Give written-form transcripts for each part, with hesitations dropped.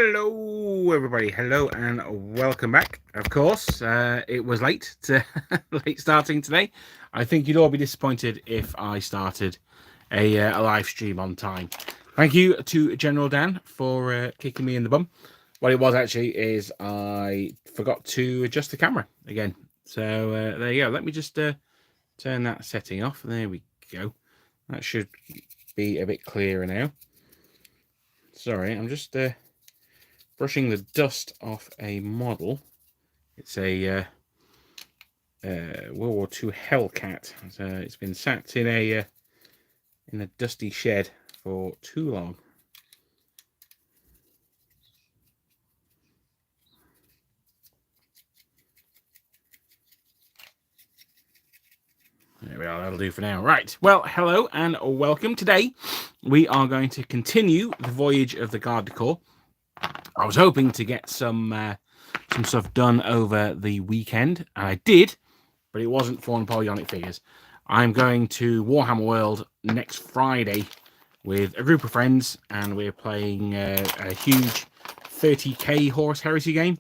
Hello everybody, hello and welcome back. Of course, it was late starting today. I think you'd all be disappointed if I started a live stream on time. Thank you to General Dan for kicking me in the bum. What it was actually is I forgot to adjust the camera again. So there you go. Let me just turn that setting off. There we go. That should be a bit clearer now. Sorry, I'm just brushing the dust off a model. It's a World War II Hellcat. So it's been sat in a dusty shed for too long. There we are, that'll do for now. Right, well, hello and welcome. Today, we are going to continue the voyage of the Garde du Corps. I was hoping to get some stuff done over the weekend, and I did, but it wasn't for Napoleonic figures. I'm going to Warhammer World next Friday with a group of friends, and we're playing a huge 30k horse heresy game.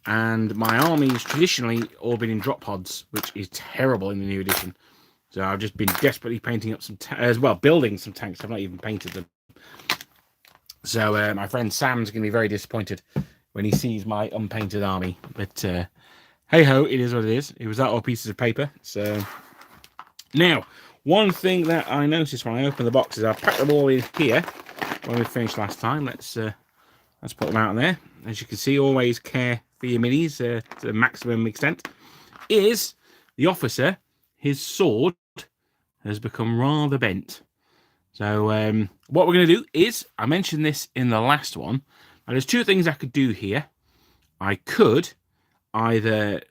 And my army's traditionally all been in drop pods, which is terrible in the new edition. So I've just been desperately painting up some, building some tanks. I've not even painted them. So my friend Sam's going to be very disappointed when he sees my unpainted army. But hey ho, it is what it is. It was that or pieces of paper. So now, one thing that I noticed when I opened the boxes, I packed them all in here when we finished last time. Let's put them out in there. As you can see, always care for your minis to the maximum extent. Is the officer, his sword has become rather bent. So what we're going to do is, I mentioned this in the last one, now there's two things I could do here. I could either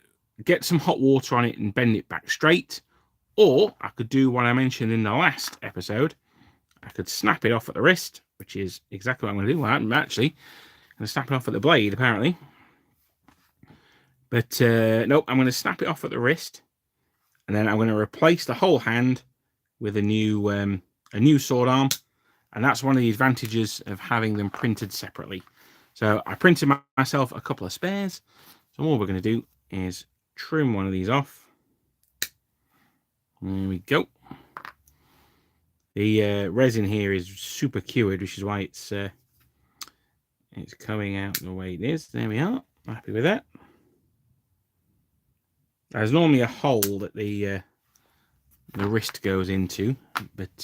get some hot water on it and bend it back straight, or I could do what I mentioned in the last episode. I could snap it off at the wrist, which is exactly what I'm going to do. Well, I'm actually going to snap it off at the blade, apparently. But nope, I'm going to snap it off at the wrist, and then I'm going to replace the whole hand with a new sword arm, and that's one of the advantages of having them printed separately. So I printed myself a couple of spares. So all we're going to do is trim one of these off. There we go. The resin here is super cured, which is why it's coming out the way it is. There we are. Happy with that. There's normally a hole that the wrist goes into, but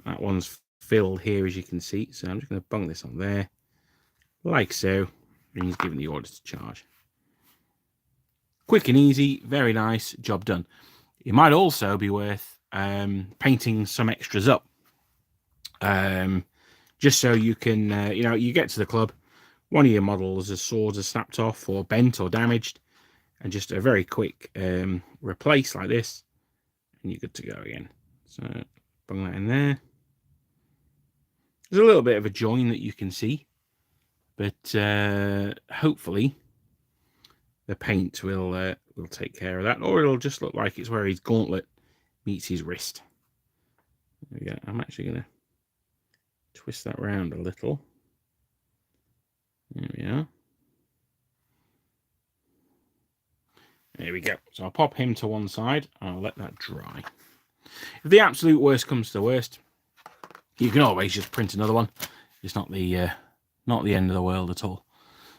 that one's filled here, as you can see. So I'm just going to bung this on there, like so. And he's given the order to charge. Quick and easy, very nice, job done. It might also be worth painting some extras up, just so you can, you get to the club, one of your models, the swords are snapped off or bent or damaged, and just a very quick replace like this, and you're good to go again. So bung that in there. There's a little bit of a join that you can see, but hopefully the paint will take care of that, or it'll just look like it's where his gauntlet meets his wrist. There we go. I'm actually going to twist that round a little. There we are. There we go. So I'll pop him to one side. I'll let that dry. If the absolute worst comes to the worst, you can always just print another one. It's not the end of the world at all.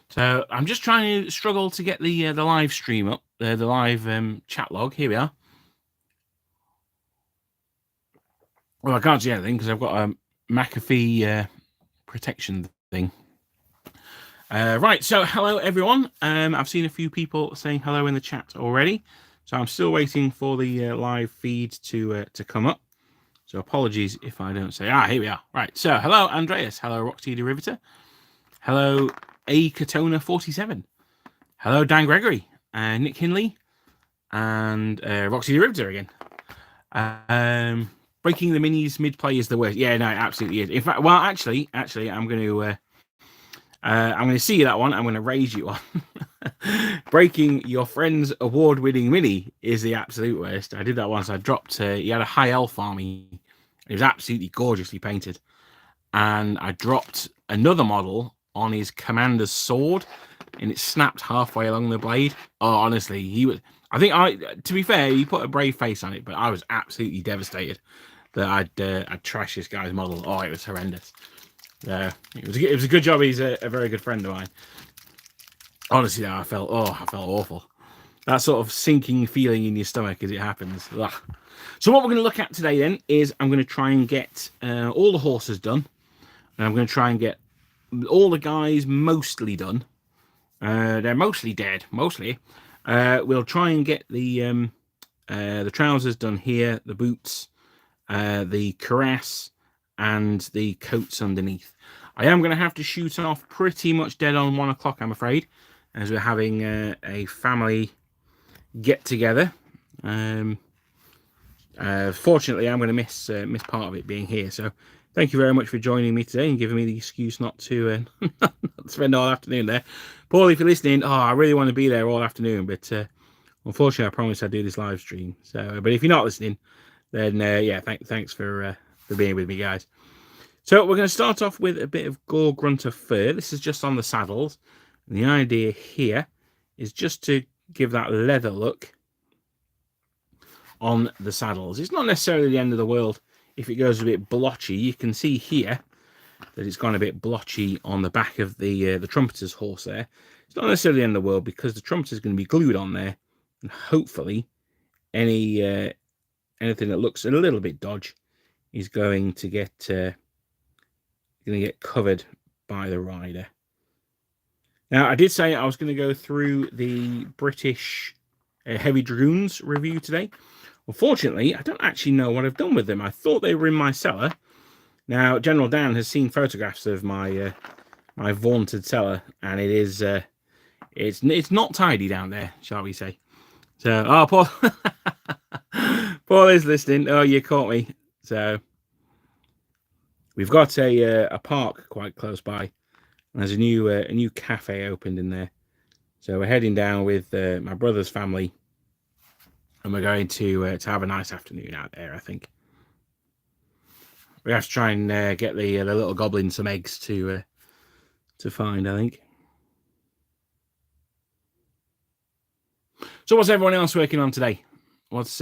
So I'm just trying to struggle to get the live stream up, the live chat log. Here we are. Well, I can't see anything because I've got a McAfee protection thing. Right, so hello everyone. I've seen a few people saying hello in the chat already, so I'm still waiting for the live feed to come up. So apologies if I don't say. Here we are. Right, so hello Andreas, hello Roxy Derivator, hello A Katona 47, hello Dan Gregory, Nick Hinley, and Roxy Derivator again. Breaking the minis mid-play is the worst. Yeah, no, it absolutely is. In fact, well, actually, I'm going to see that one. I'm going to raise you on. Breaking your friend's award-winning mini is the absolute worst. I did that once. I dropped. He had a high elf army. It was absolutely gorgeously painted, and I dropped another model on his commander's sword, and it snapped halfway along the blade. Oh, honestly, he was. I think to be fair, he put a brave face on it, but I was absolutely devastated that I'd trashed this guy's model. Oh, it was horrendous. It was a good job. He's a very good friend of mine. Honestly, I felt awful. That sort of sinking feeling in your stomach as it happens. Ugh. So what we're going to look at today then is I'm going to try and get all the horses done, and I'm going to try and get all the guys mostly done. They're mostly dead, mostly. We'll try and get the trousers done here, the boots, the cuirass, and the coats underneath. I am going to have to shoot off pretty much dead on 1 o'clock, I'm afraid, as we're having a family get together. Fortunately, I'm going to miss part of it being here. So thank you very much for joining me today and giving me the excuse not to not spend all afternoon there. Paul, if you're listening, I really want to be there all afternoon, but unfortunately, I promised I'd do this live stream. So, but if you're not listening, then yeah, thanks for being with me, guys. So we're going to start off with a bit of gore grunter fur. This is just on the saddles. And the idea here is just to give that leather look on the saddles. It's not necessarily the end of the world if it goes a bit blotchy. You can see here that it's gone a bit blotchy on the back of the trumpeter's horse there. It's not necessarily the end of the world because the trumpeter is going to be glued on there, and hopefully anything that looks a little bit dodgy is going to get covered by the rider. Now, I did say I was going to go through the British Heavy Dragoons review today. Unfortunately, I don't actually know what I've done with them. I thought they were in my cellar. Now, General Dan has seen photographs of my my vaunted cellar, and it is it's not tidy down there, shall we say? So, Paul, Paul is listening. Oh, you caught me. So, we've got a park quite close by. There's a new cafe opened in there. So we're heading down with my brother's family, and we're going to have a nice afternoon out there, I think. We have to try and get the little goblin some eggs to find, I think. So what's everyone else working on today? How's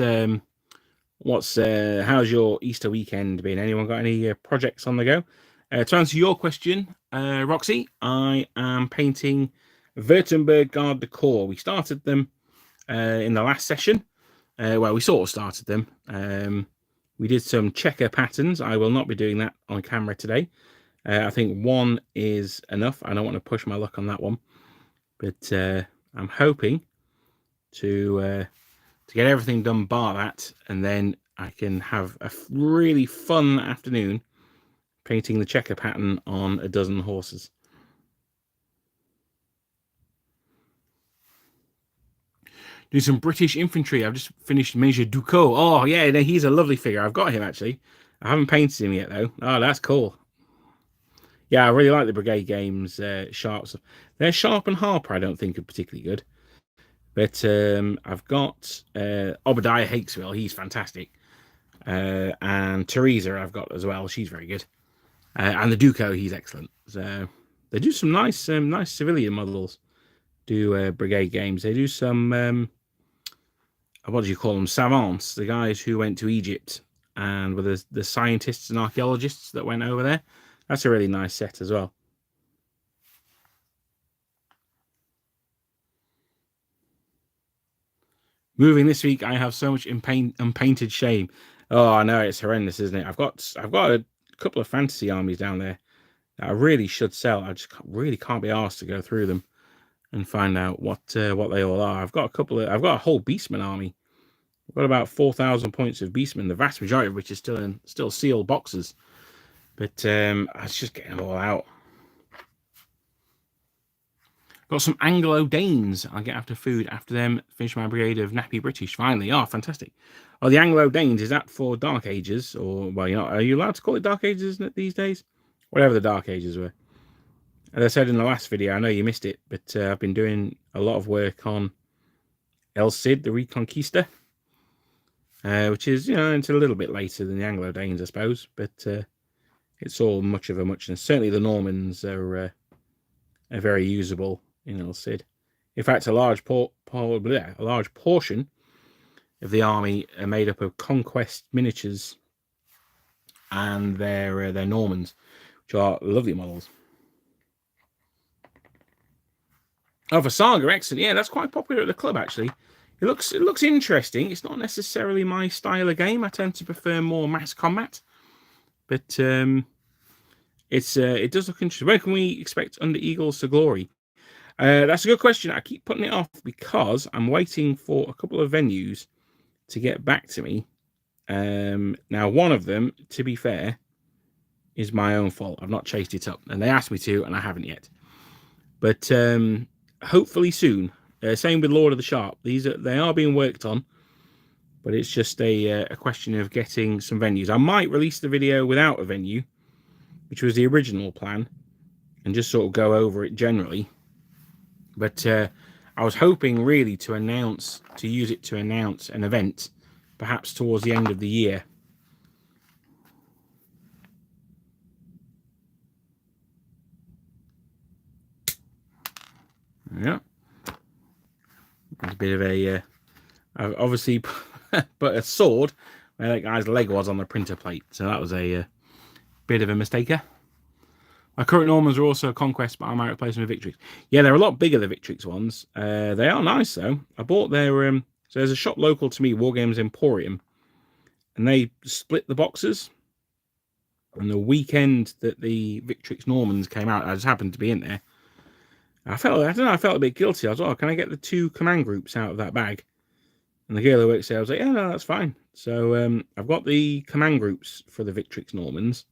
your Easter weekend been? Anyone got any projects on the go? To answer your question, Roxy, I am painting Württemberg Garde du Corps. We started them in the last session. Well, we sort of started them. We did some checker patterns. I will not be doing that on camera today. I think one is enough. I don't want to push my luck on that one. But I'm hoping to get everything done bar that, and then I can have a really fun afternoon painting the checker pattern on a dozen horses. Do some British infantry. I've just finished Major Ducot. Oh, yeah, he's a lovely figure. I've got him, actually. I haven't painted him yet, though. Oh, that's cool. Yeah, I really like the Brigade Games sharps. Their Sharp and Harper, I don't think, are particularly good. But I've got Obadiah Hakesville. He's fantastic. And Teresa I've got as well. She's very good. And the Duco, he's excellent. So they do some nice civilian models. Do Brigade Games. They do some what do you call them? Savants, the guys who went to Egypt and were the scientists and archaeologists that went over there. That's a really nice set as well. Moving this week, I have so much unpainted shame. Oh, I know, it's horrendous, isn't it? I've got a couple of fantasy armies down there that I really should sell. I just really can't be asked to go through them and find out what they all are. I've got a whole Beastman army. I've got about 4,000 points of Beastman, the vast majority of which is still sealed boxes. But I was just getting them all out. Got some Anglo-Danes. I'll get after food after them. Finish my brigade of Nappy British. Finally. Oh, fantastic. Oh, the Anglo-Danes, is that for Dark Ages? Or, well, are you allowed to call it Dark Ages these days? Whatever the Dark Ages were. As I said in the last video, I know you missed it, but I've been doing a lot of work on El Cid, the Reconquista. Which is, it's a little bit later than the Anglo-Danes, I suppose. But it's all much of a muchness. Certainly the Normans are very usable in El Cid. In fact, a large portion of the army are made up of conquest miniatures and their Normans, which are lovely models. Oh, for Saga, excellent. Yeah, that's quite popular at the club, actually. It looks interesting. It's not necessarily my style of game. I tend to prefer more mass combat, but it does look interesting. When can we expect Under Eagles to Glory? That's a good question. I keep putting it off because I'm waiting for a couple of venues to get back to me. Now, one of them, to be fair, is my own fault. I've not chased it up, and they asked me to, and I haven't yet. But hopefully soon. Same with Lord of the Sharp. They are being worked on, but it's just a question of getting some venues. I might release the video without a venue, which was the original plan, and just sort of go over it generally. But I was hoping really to use it to announce an event, perhaps towards the end of the year. Yeah, it's a bit of a I've obviously put a sword where that guy's leg was on the printer plate, so that was a bit of a mistake. My current Normans are also a conquest, but I might replace them with Victrix. Yeah, they're a lot bigger, the Victrix ones. They are nice though. I bought their so there's a shop local to me, Wargames Emporium, and they split the boxes. And the weekend that the Victrix Normans came out, I just happened to be in there. I felt a bit guilty. I was like, oh, can I get the 2 command groups out of that bag? And the girl who works there, I was like, yeah, no, that's fine. So I've got the command groups for the Victrix Normans,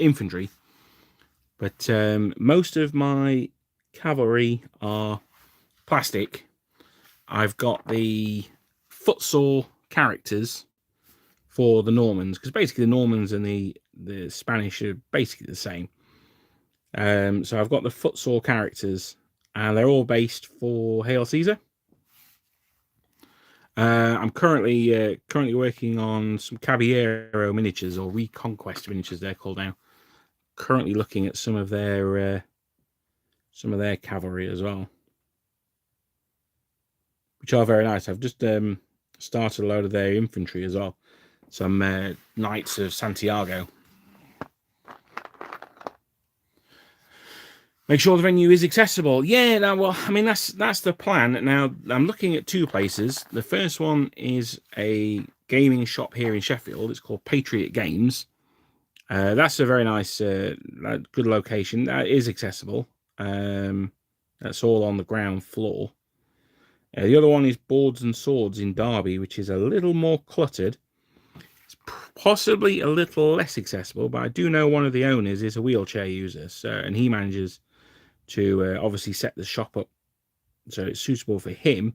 infantry. But most of my cavalry are plastic. I've got the footsore characters for the Normans, because basically the Normans and the Spanish are basically the same. So I've got the footsore characters, and they're all based for Hail Caesar. I'm currently working on some Caballero miniatures, or Reconquest miniatures they're called now. Currently looking at some of their cavalry as well, which are very nice. I've just started a load of their infantry as well. Some Knights of Santiago. Make sure the venue is accessible. Yeah, no, well, I mean, that's the plan. Now, I'm looking at 2 places. The first one is a gaming shop here in Sheffield. It's called Patriot Games. That's a very nice, good location. That is accessible. That's all on the ground floor. The other one is Boards and Swords in Derby, which is a little more cluttered. It's possibly a little less accessible, but I do know one of the owners is a wheelchair user, and he manages to obviously set the shop up so it's suitable for him.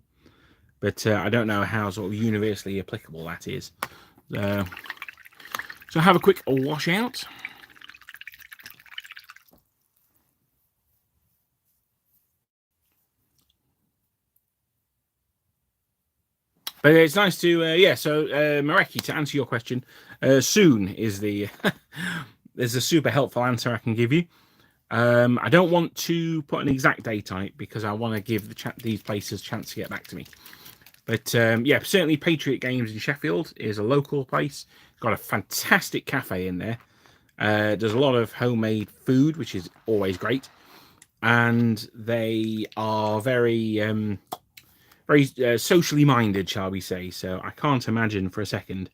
But I don't know how sort of universally applicable that is. So have a quick wash out. But it's nice to, so Mareki, to answer your question, soon is there's a super helpful answer I can give you. I don't want to put an exact date on it because I want to give these places a chance to get back to me. But yeah, certainly Patriot Games in Sheffield is a local place. Got a fantastic cafe in there. There's a lot of homemade food, which is always great. And they are very socially minded, shall we say. So I can't imagine for a second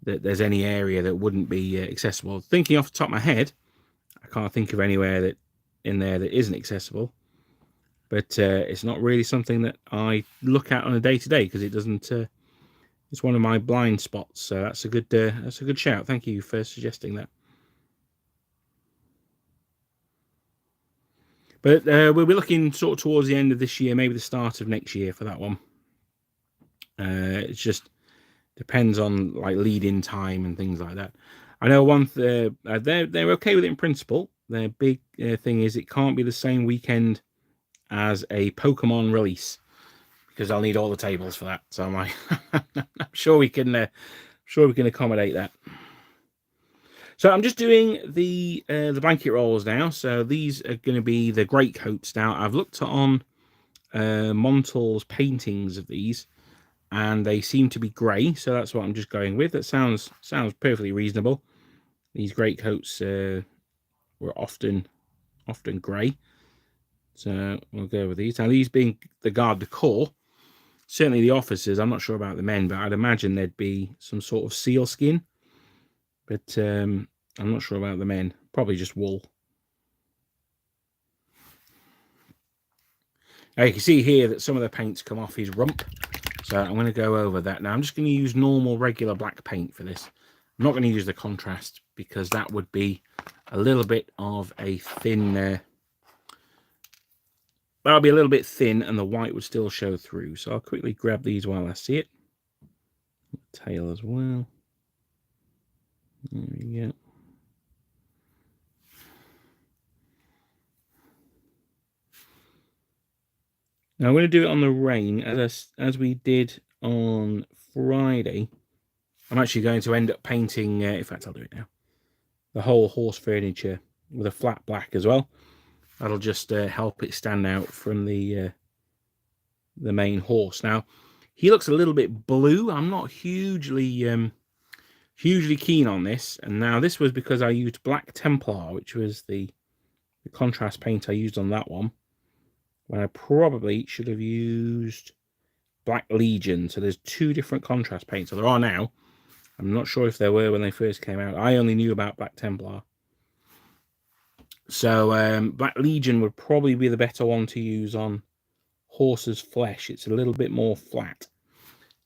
that there's any area that wouldn't be accessible. Thinking off the top of my head, I can't think of anywhere that in there that isn't accessible. But it's not really something that I look at on a day-to-day because it doesn't. It's one of my blind spots. So that's a good shout. Thank you for suggesting that. But we'll be looking sort of towards the end of this year, maybe the start of next year for that one. It just depends on like lead-in time and things like that. I know they're okay with it in principle. Their big thing is it can't be the same weekend as a Pokemon release because I'll need all the tables for that. So I'm sure we can accommodate that. So I'm just doing the blanket rolls now. So these are going to be the greatcoats. Now I've looked on Montal's paintings of these, and they seem to be grey. So that's what I'm just going with. That sounds perfectly reasonable. These greatcoats were often grey, so we'll go with these. Now these being the garde du corps, certainly the officers. I'm not sure about the men, but I'd imagine there'd be some sort of seal skin. But I'm not sure about the men. Probably just wool. Now you can see here that some of the paints come off his rump. So I'm going to go over that. Now I'm just going to use normal, regular black paint for this. I'm not going to use the contrast because that would be a little bit of a thin... that would be a little bit thin and the white would still show through. So I'll quickly grab these while I see it. Tail as well. There we go. Now I'm going to do it on the rain as we did on Friday. I'm actually going to end up painting, in fact I'll do it now, the whole horse furniture with a flat black as well. That'll just help it stand out from the main horse. Now he looks a little bit blue. I'm not hugely keen on this, and now this was because I used Black Templar, which was the contrast paint I used on that one, when I probably should have used Black Legion. So there's two different contrast paints. So there are now. I'm not sure if there were when they first came out. I only knew about Black Templar. So Black Legion would probably be the better one to use on horse's flesh. It's a little bit more flat.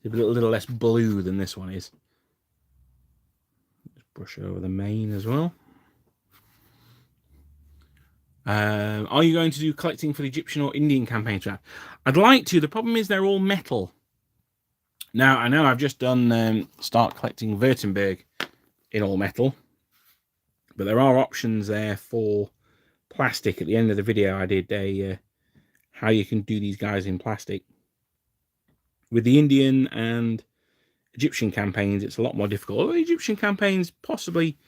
It's a little less blue than this one is. Just brush over the mane as well. Are you going to do collecting for the Egyptian or Indian campaigns? I'd like to. The problem is they're all metal. Now, I know I've just done start collecting Württemberg in all metal, but there are options there for plastic. At the end of the video, I did a how you can do these guys in plastic. With the Indian and Egyptian campaigns, it's a lot more difficult. Although Egyptian campaigns possibly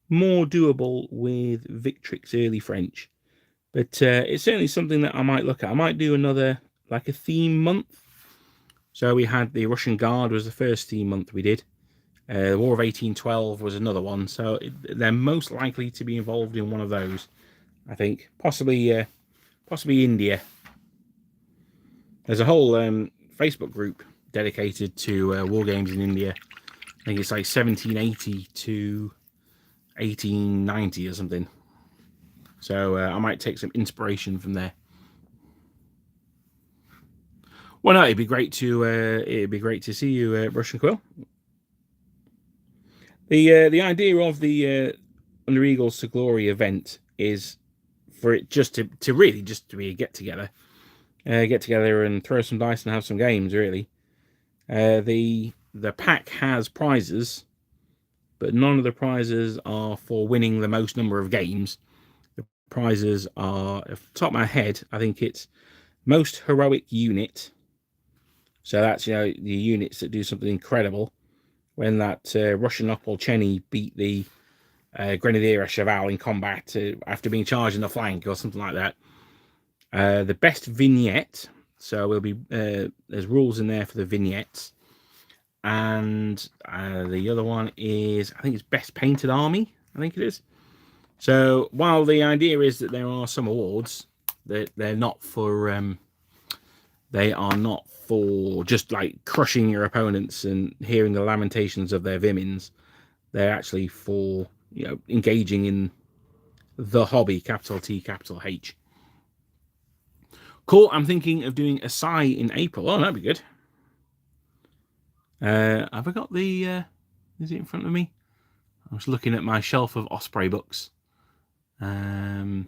more doable with Victrix early French. But it's certainly something that I might look at. I might do another, like a theme month. So we had the Russian Guard was the first theme month we did. The War of 1812 was another one. So they're most likely to be involved in one of those, I think. Possibly India. There's a whole Facebook group dedicated to war games in India. I think it's like 1780 to 1890 or something. So I might take some inspiration from there. Well, no, it'd be great to see you, Russian Quill. The idea of the Under Eagles to Glory event is for it just to really just to be a get together and throw some dice and have some games. Really, the pack has prizes, but none of the prizes are for winning the most number of games. The prizes are, off the top of my head, I think it's most heroic unit. So that's, the units that do something incredible. When that Russian Napoleonic beat the Grenadier Cheval in combat after being charged in the flank or something like that. The best vignette. So we'll be there's rules in there for the vignettes. And the other one is, I think it's best painted army. I think it is. So while the idea is that there are some awards, they're not for they are not for just like crushing your opponents and hearing the lamentations of their vimins. They're actually for engaging in the hobby, capital T, capital H. Cool. I'm thinking of doing a Psy in April. Oh, that'd be good. Have I got the? Is it in front of me? I was looking at my shelf of Osprey books. No,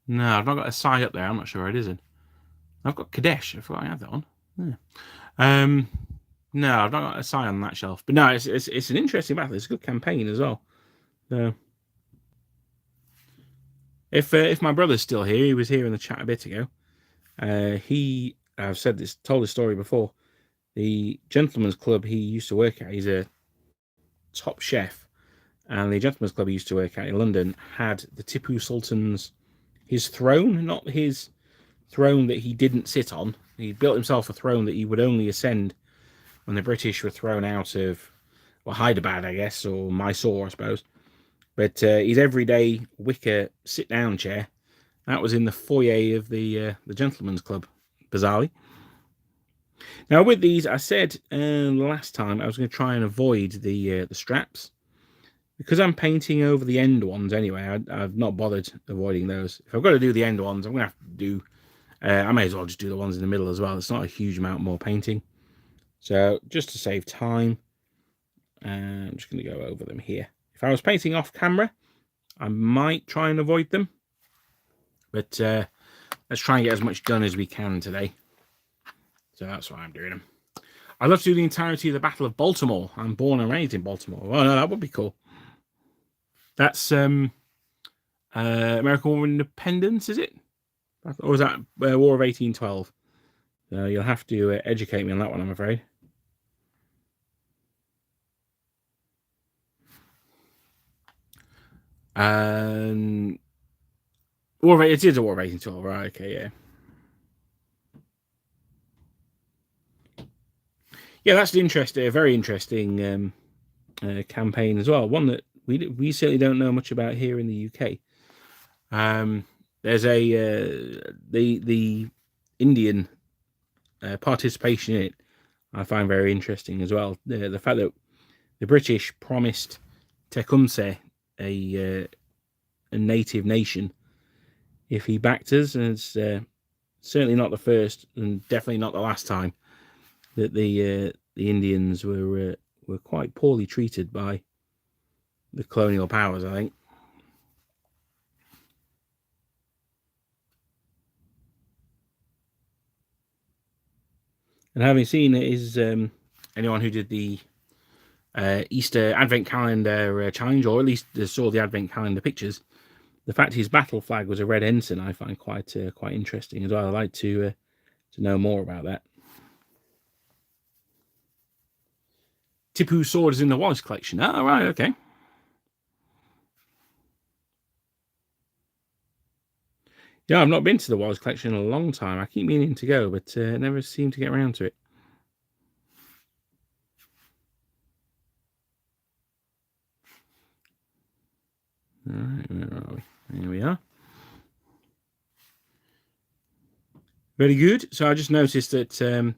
I've not got a Psy up there. I'm not sure where it is in. I've got Kadesh. I thought I had that one. Yeah. No, I've not got a Psy on that shelf. But no, it's an interesting battle. It's a good campaign as well. So if my brother's still here, he was here in the chat a bit ago. I've told this story before. The gentleman's club he used to work at, he's a top chef, and the Gentlemen's Club I used to work at in London had the Tipu Sultan's, his throne, not his throne that he didn't sit on. He built himself a throne that he would only ascend when the British were thrown out of, well, Hyderabad, I guess, or Mysore, I suppose. But his everyday wicker sit-down chair, that was in the foyer of the Gentlemen's Club, bizarrely. Now, with these, I said last time I was going to try and avoid the straps. Because I'm painting over the end ones anyway, I've not bothered avoiding those. If I've got to do the end ones, I'm going to have to do... I may as well just do the ones in the middle as well. It's not a huge amount more painting. So, just to save time, I'm just going to go over them here. If I was painting off camera, I might try and avoid them. But let's try and get as much done as we can today. So that's why I'm doing them. I'd love to do the entirety of the Battle of Baltimore. I'm born and raised in Baltimore. Oh, no, that would be cool. That's American War of Independence, is it? Or was that War of 1812? You'll have to educate me on that one, I'm afraid. It is a War of 1812, right? Okay, yeah. Yeah, that's an interesting, very interesting campaign as well. One that we certainly don't know much about here in the UK. There's the Indian participation in it I find very interesting as well. The fact that the British promised Tecumseh a native nation if he backed us, and it's certainly not the first and definitely not the last time that the Indians were quite poorly treated by the colonial powers, I think. And having seen it is anyone who did the Easter Advent Calendar challenge, or at least saw the Advent Calendar pictures, the fact his battle flag was a red ensign, I find quite interesting as well. I'd like to know more about that. Tipu's sword is in the Wallace collection. Oh, right, okay. Yeah, I've not been to the Wallace collection in a long time. I keep meaning to go, but never seem to get around to it. All right, where are we? Here we are. Very good. So I just noticed that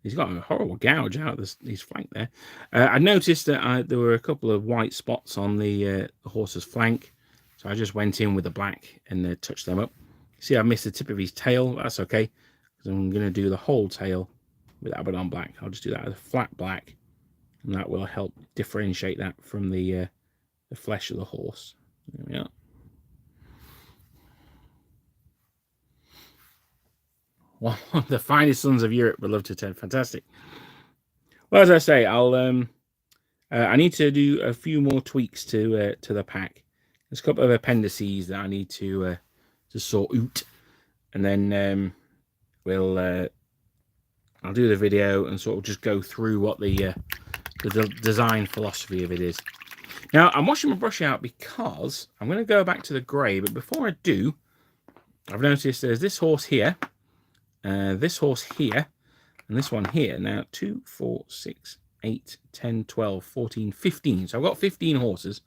he's got a horrible gouge out of his flank there. I noticed that there were a couple of white spots on the horse's flank. So I just went in with the black and touched them up. See, I missed the tip of his tail. That's okay, because I'm going to do the whole tail with Abaddon black. I'll just do that as a flat black, and that will help differentiate that from the flesh of the horse. There we are. One of the finest sons of Europe would love to attend. Fantastic. Well, as I say, I need to do a few more tweaks to the pack. There's a couple of appendices that I need to sort out, and then I'll do the video and sort of just go through what the design philosophy of it is. Now, I'm washing my brush out because I'm going to go back to the grey, but before I do, I've noticed there's this horse here, this horse here, and this one here. Now, 2, 4, 6, 8, 10, 12, 14, 15. So I've got 15 horses.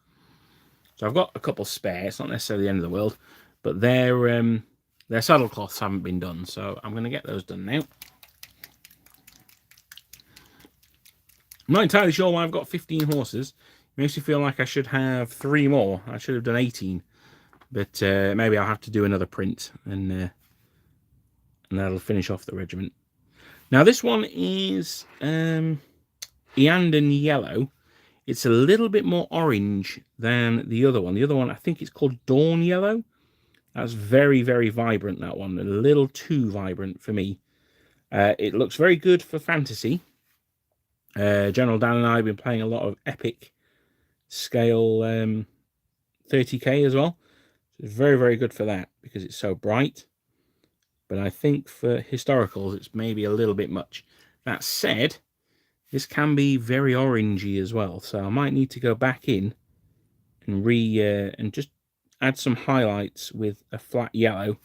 So I've got a couple spare. It's not necessarily the end of the world, but their saddle cloths haven't been done. So I'm going to get those done now. I'm not entirely sure why I've got 15 horses. It makes me feel like I should have 3 more. I should have done 18. But maybe I'll have to do another print, and that'll finish off the regiment. Now, this one is Eandon Yellow. It's a little bit more orange than the other one. The other one, I think it's called Dawn Yellow. That's very, very vibrant, that one. A little too vibrant for me. It looks very good for fantasy. General Dan and I have been playing a lot of epic scale 30k as well. So it's very, very good for that because it's so bright. But I think for historicals, it's maybe a little bit much. That said, this can be very orangey as well. So I might need to go back in and just add some highlights with a flat yellow,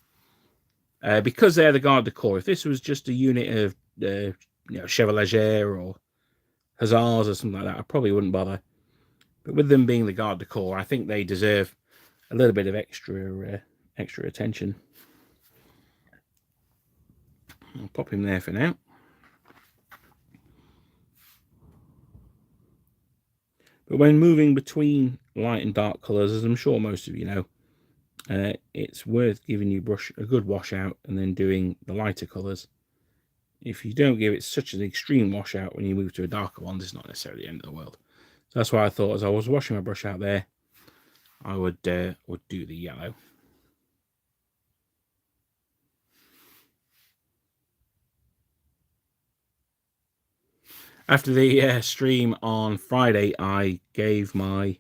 because they're the Garde du Corps. If this was just a unit of Chevalier or Hussars or something like that, I probably wouldn't bother. But with them being the Garde du Corps, I think they deserve a little bit of extra attention. I'll pop him there for now. But when moving between light and dark colours, as I'm sure most of you know, it's worth giving your brush a good washout and then doing the lighter colours. If you don't give it such an extreme washout when you move to a darker one, it's not necessarily the end of the world. So that's why I thought, as I was washing my brush out there, I would do the yellow. After the stream on Friday, I gave my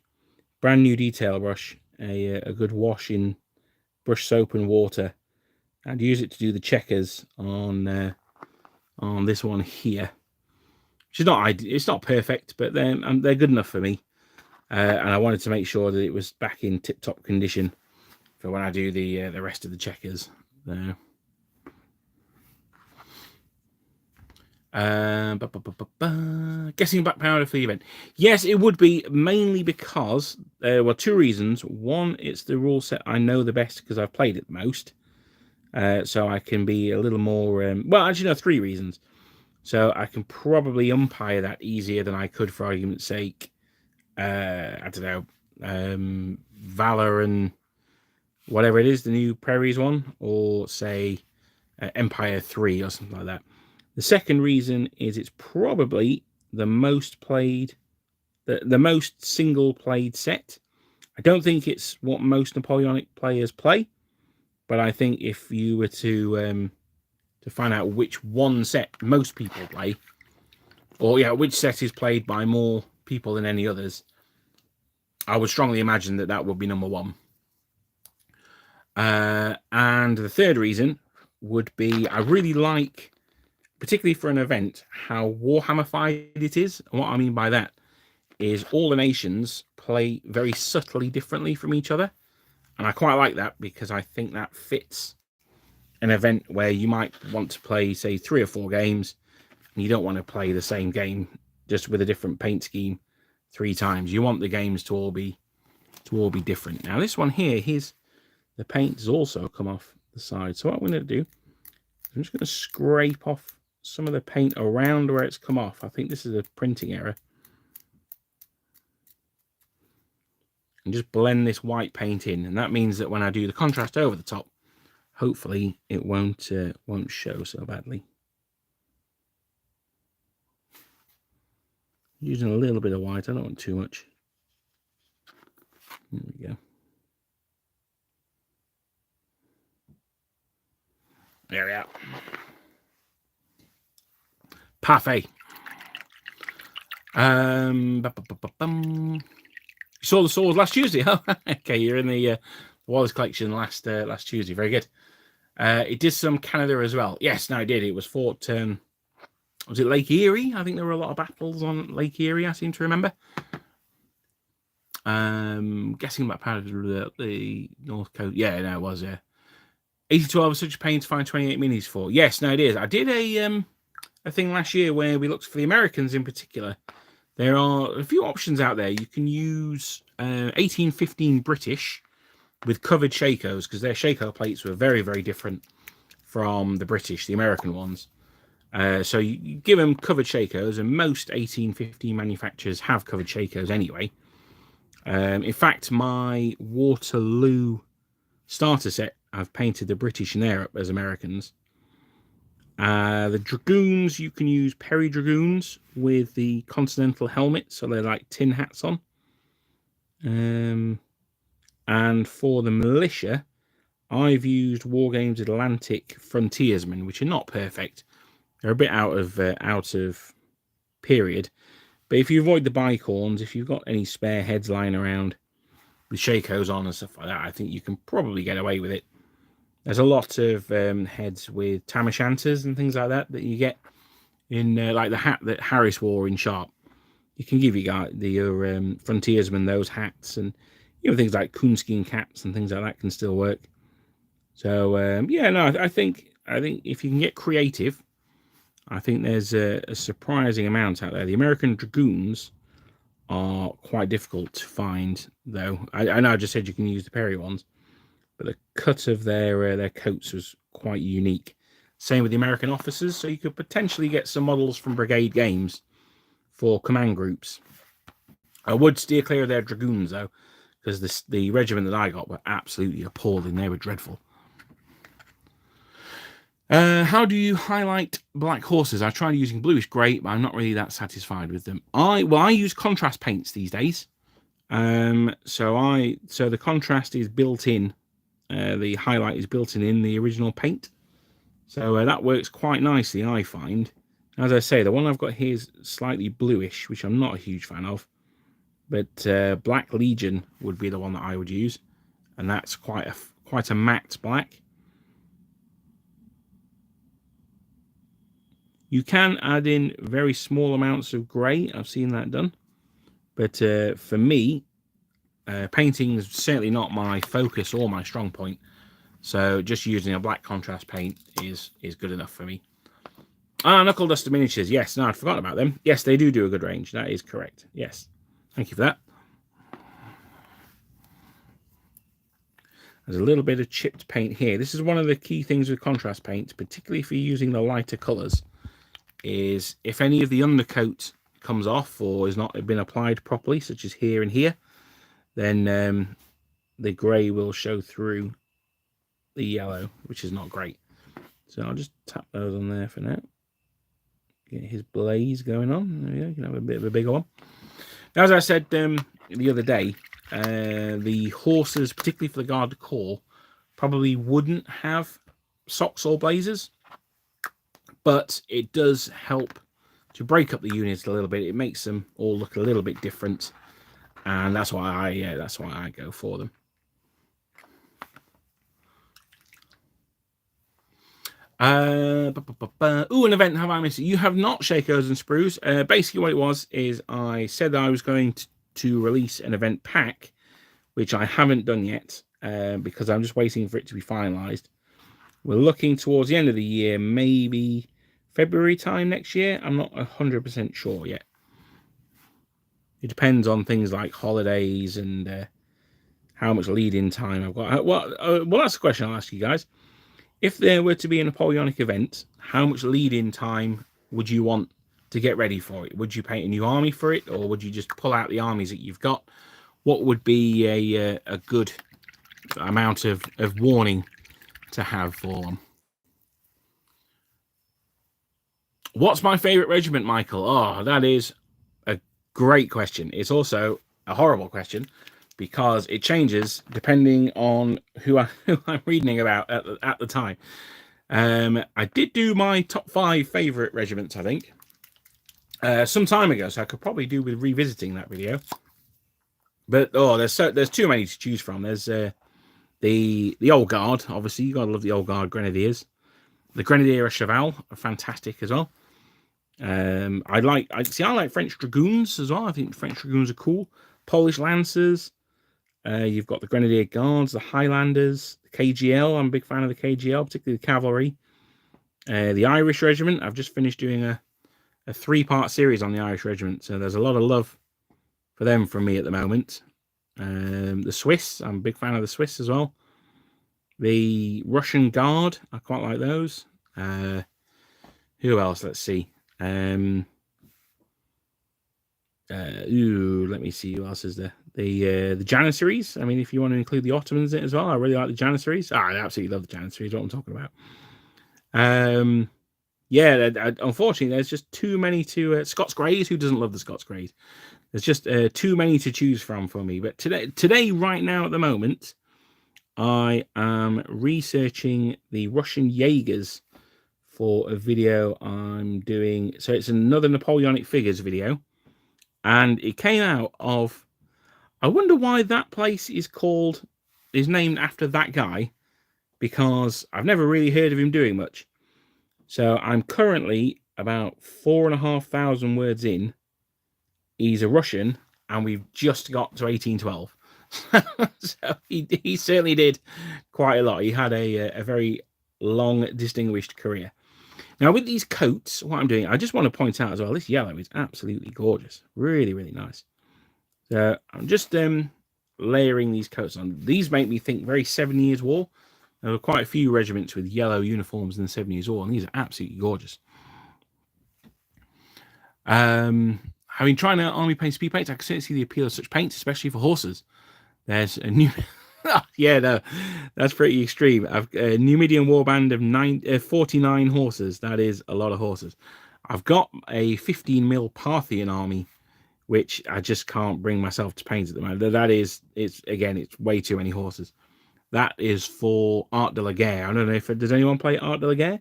brand new detail brush a good wash in brush soap and water, and use it to do the checkers on this one here. It's not perfect, but they're good enough for me, and I wanted to make sure that it was back in tip-top condition for when I do the rest of the checkers there. Guessing back powder for the event. Yes, it would be, mainly because well, two reasons. One, it's the rule set I know the best because I've played it the most, so I can be a little more well, actually no, three reasons. So I can probably umpire that easier than I could, for argument's sake, I don't know, Valor and whatever it is, the new Prairies one, or say Empire 3 or something like that. The second reason is it's probably the most played, the most single played set. I don't think it's what most Napoleonic players play, but I think if you were to find out which one set most people play, or which set is played by more people than any others, I would strongly imagine that would be number one. And the third reason would be, I really like, particularly for an event, how Warhammer-fied it is. And what I mean by that is all the nations play very subtly differently from each other. And I quite like that, because I think that fits an event where you might want to play, say, 3 or 4 games, and you don't want to play the same game just with a different paint scheme 3 times. You want the games to all be different. Now this one here, the paint has also come off the side. So what I'm going to do, I'm just going to scrape off some of the paint around where it's come off. I think this is a printing error. And just blend this white paint in, and that means that when I do the contrast over the top, hopefully it won't show so badly. Using a little bit of white, I don't want too much. There we go. There we are. Parfait. You saw the swords last Tuesday, huh? Okay, you're in the Wallace collection last Tuesday. Very good. It did some Canada as well. Yes, no, it did. It was fought. Was it Lake Erie? I think there were a lot of battles on Lake Erie, I seem to remember. Guessing about part of the North Coast. Yeah, no, it was. 8012 was such a pain to find 28 minis for. Yes, no, it is. I did a thing last year where we looked for the Americans in particular. There are a few options out there. You can use 1815 British with covered Shakos, because their Shako plates were very, very different from the British, the American ones. So you give them covered Shakos, and most 1815 manufacturers have covered Shakos anyway. In fact, my Waterloo starter set, I've painted the British and their up as Americans. The Dragoons, you can use Perry Dragoons with the Continental helmet, so they're like tin hats on. And for the militia, I've used Wargames Atlantic Frontiersmen, which are not perfect. They're a bit out of period. But if you avoid the bicorns, if you've got any spare heads lying around with Shakos on and stuff like that, I think you can probably get away with it. There's a lot of heads with tam o' shanters and things like that you get in, like the hat that Harris wore in Sharp. You can give your frontiersmen those hats, and things like coonskin caps and things like that can still work. So yeah, no, I think if you can get creative, I think there's a surprising amount out there. The American Dragoons are quite difficult to find, though. I know I just said you can use the Perry ones, but the cut of their coats was quite unique. Same with the American officers, so you could potentially get some models from Brigade Games for command groups. I would steer clear of their Dragoons, though, because the regiment that I got were absolutely appalling. They were dreadful. How do you highlight black horses? I tried using bluish grey, but I'm not really that satisfied with them. I use contrast paints these days. So the contrast is built in. The highlight is built in the original paint. So that works quite nicely, I find. As I say, the one I've got here is slightly bluish, which I'm not a huge fan of. But Black Legion would be the one that I would use, and that's quite a matte black. You can add in very small amounts of grey. I've seen that done. But for me, painting is certainly not my focus or my strong point. So just using a black contrast paint is good enough for me. Knuckle Duster Miniatures. Yes, no, I'd forgotten about them. Yes, they do a good range. That is correct. Yes. Thank you for that. There's a little bit of chipped paint here. This is one of the key things with contrast paint, particularly if you're using the lighter colours, is if any of the undercoat comes off or has not been applied properly, such as here and here, then the grey will show through the yellow, which is not great. So I'll just tap those on there for now. Get his blaze going on. There we go. You can have a bit of a bigger one. Now, as I said the other day, the horses, particularly for the Garde du Corps, probably wouldn't have socks or blazers, but it does help to break up the units a little bit. It makes them all look a little bit different, and that's why I go for them. An event have I missed? You have not, Shakos and Sprues. Basically what it was is I said that I was going to release an event pack, which I haven't done yet because I'm just waiting for it to be finalized. We're looking towards the end of the year, maybe February time next year. I'm not 100% sure yet. It depends on things like holidays and how much lead-in time I've got. Well, that's the question I'll ask you guys. If there were to be a Napoleonic event, how much lead-in time would you want to get ready for it? Would you paint a new army for it, or would you just pull out the armies that you've got? What would be a good amount of warning to have for them? What's my favourite regiment, Michael? Oh, that is a great question. It's also a horrible question because it changes depending on who I'm reading about at the time. I did do my top 5 favourite regiments, I think, some time ago, so I could probably do with revisiting that video. But there's too many to choose from. There's the Old Guard, obviously. You gotta love the Old Guard Grenadiers. The Grenadier of Cheval are fantastic as well. I like French Dragoons as well. I think French Dragoons are cool. Polish Lancers. You've got the Grenadier Guards, the Highlanders, the KGL. I'm a big fan of the KGL, particularly the cavalry. The Irish Regiment. I've just finished doing a 3-part series on the Irish Regiment, so there's a lot of love for them from me at the moment. The Swiss. I'm a big fan of the Swiss as well. The Russian Guard. I quite like those. Who else? Let's see. Let me see who else is there. The Janissaries. I mean, if you want to include the Ottomans in it as well, I really like the Janissaries. I absolutely love the Janissaries. What I'm talking about. Yeah, unfortunately, there's just too many to Scots Greys. Who doesn't love the Scots Greys? There's just too many to choose from for me. But today, right now, at the moment, I am researching the Russian Jaegers for a video I'm doing. So it's another Napoleonic figures video, and it came out of. I wonder why that place is named after that guy, because I've never really heard of him doing much. So I'm currently about 4,500 words in. He's a Russian, and we've just got to 1812. So he certainly did quite a lot. He had a very long, distinguished career. Now, with these coats, what I'm doing, I just want to point out as well, this yellow is absolutely gorgeous. Really, really nice. So I'm just layering these coats on. These make me think very 7 Years' War. There were quite a few regiments with yellow uniforms in the 7 Years' War, and these are absolutely gorgeous. Having tried out army paint speed paints, I can certainly see the appeal of such paints, especially for horses. There's a new... yeah, no, that's pretty extreme. I've a Numidian warband of 49 horses. That is a lot of horses. I've got a 15 mil Parthian army, which I just can't bring myself to paint at the moment. That is, it's way too many horses. That is for Art de la Guerre. I don't know if does anyone play Art de la Guerre.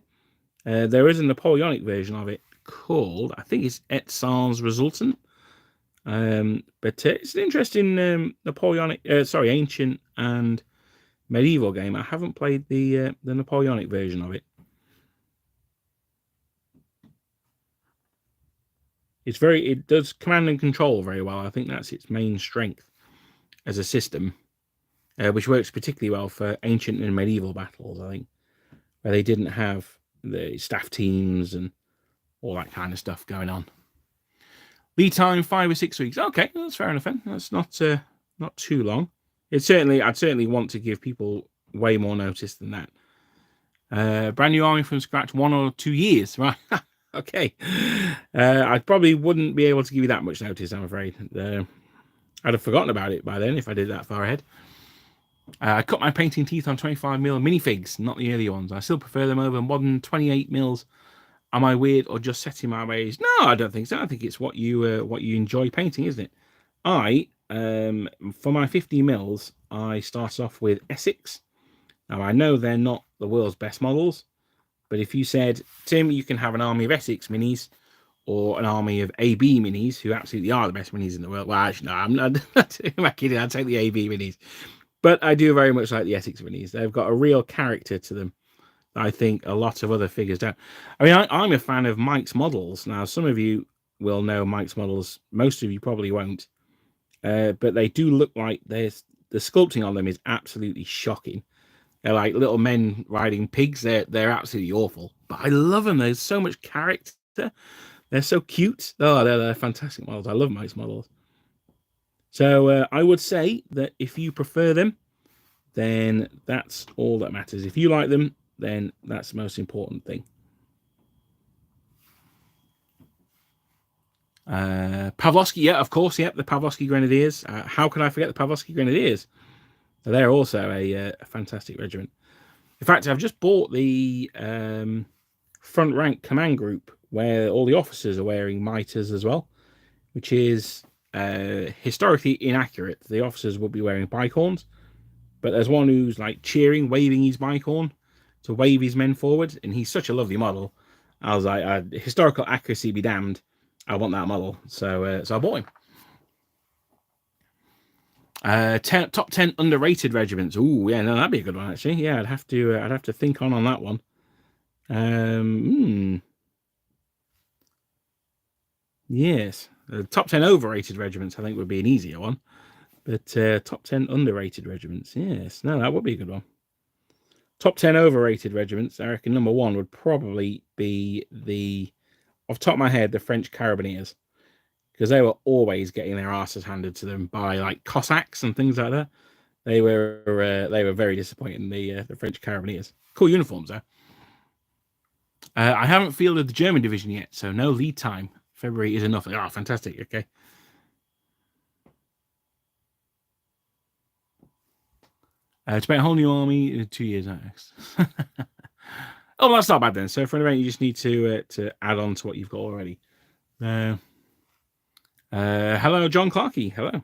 There is a Napoleonic version of it called, I think it's Et Sans Resultant. But it's an interesting Napoleonic, ancient and medieval game. I haven't played the Napoleonic version of it. It does command and control very well. I think that's its main strength as a system, which works particularly well for ancient and medieval battles, I think, where they didn't have the staff teams and all that kind of stuff going on. Lead time 5 or 6 weeks. Okay, that's fair enough. Then. That's not too long. I'd certainly want to give people way more notice than that. Brand new army from scratch, 1 or 2 years, right? Okay. I probably wouldn't be able to give you that much notice, I'm afraid. I'd have forgotten about it by then if I did that far ahead. I cut my painting teeth on 25mm minifigs, not the earlier ones. I still prefer them over modern 28mm. Am I weird or just setting my ways? No, I don't think so. I think it's what you enjoy painting, isn't it? For my 50mm, I start off with Essex. Now, I know they're not the world's best models, but if you said, Tim, you can have an army of Essex minis or an army of AB minis, who absolutely are the best minis in the world. Well, actually, no, I'm not kidding. I'd take the AB minis. But I do very much like the Essex minis. They've got a real character to them. I think a lot of other figures don't. I mean, I'm a fan of Mike's models. Now, some of you will know Mike's models. Most of you probably won't. But they do look like the sculpting on them is absolutely shocking. They're like little men riding pigs. They're absolutely awful. But I love them. There's so much character. They're so cute. Oh, they're fantastic models. I love Mike's models. So I would say that if you prefer them, then that's all that matters. If you like them, then that's the most important thing. Pavlovsky, yeah, of course, yeah, the Pavlovsky Grenadiers. How could I forget the Pavlovsky Grenadiers? They're also a fantastic regiment. In fact, I've just bought the front rank command group where all the officers are wearing mitres as well, which is historically inaccurate. The officers would be wearing bicorns, but there's one who's like cheering, waving his bicorn to wave his men forward, and he's such a lovely model. I was like, historical accuracy be damned. I want that model, so I bought him. Top 10 underrated regiments. Ooh, yeah, no, that'd be a good one actually. Yeah, I'd have to think on that one. Yes, top 10 overrated regiments I think would be an easier one, but top 10 underrated regiments. Yes, no, that would be a good one. Top 10 overrated regiments. I reckon number 1 would probably be off the top of my head, the French Carabiniers, because they were always getting their asses handed to them by like Cossacks and things like that. They were very disappointing. The French Carabiniers. Cool uniforms though. I haven't fielded the German division yet, so no lead time. February is enough. Ah, fantastic. Okay. To make a whole new army in 2 years. Oh, that's not bad then. So for an event, you just need to add on to what you've got already. Hello, John Clarkey. Hello.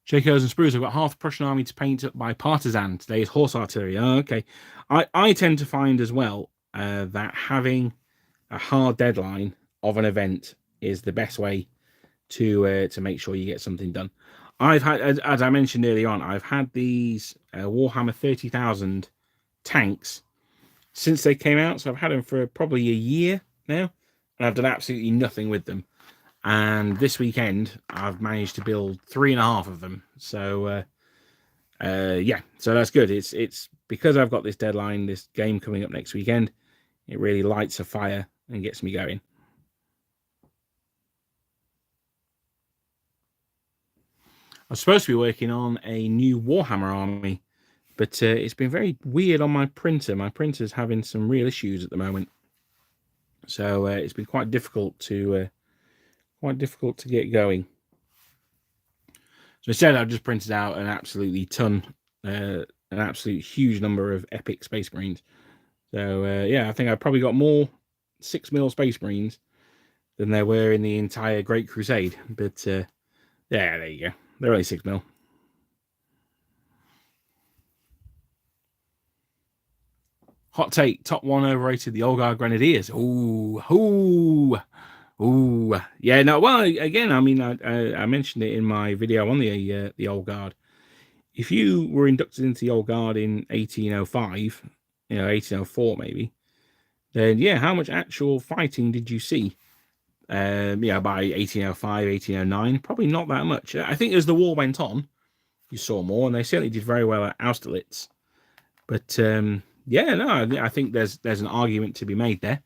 Jacos and Spruce. I've got half the Prussian army to paint up by partisan. Today is horse artillery. Oh, okay. I tend to find as well that having a hard deadline of an event is the best way to make sure you get something done. I've had, as I mentioned earlier on, I've had these Warhammer 30,000 tanks since they came out. So I've had them for probably a year now, and I've done absolutely nothing with them. And this weekend, I've managed to build 3.5 of them. So, yeah, so that's good. It's because I've got this deadline, this game coming up next weekend, it really lights a fire and gets me going. I was supposed to be working on a new Warhammer army, but it's been very weird on my printer. My printer's having some real issues at the moment. So it's been quite difficult to get going. So instead, I've just printed out an absolute huge number of epic Space Marines. So yeah, I think I've probably got more 6mm Space Marines than there were in the entire Great Crusade. But yeah, there you go. They're only 6mm. Hot take: top one overrated, the Old Guard Grenadiers. Ooh. Yeah. No. Well, again, I mean, I mentioned it in my video on the Old Guard. If you were inducted into the Old Guard in 1805, 1804 maybe, then yeah, how much actual fighting did you see? By 1805, 1809, probably not that much. I think as the war went on, you saw more, and they certainly did very well at Austerlitz. But yeah, no, I think there's an argument to be made there.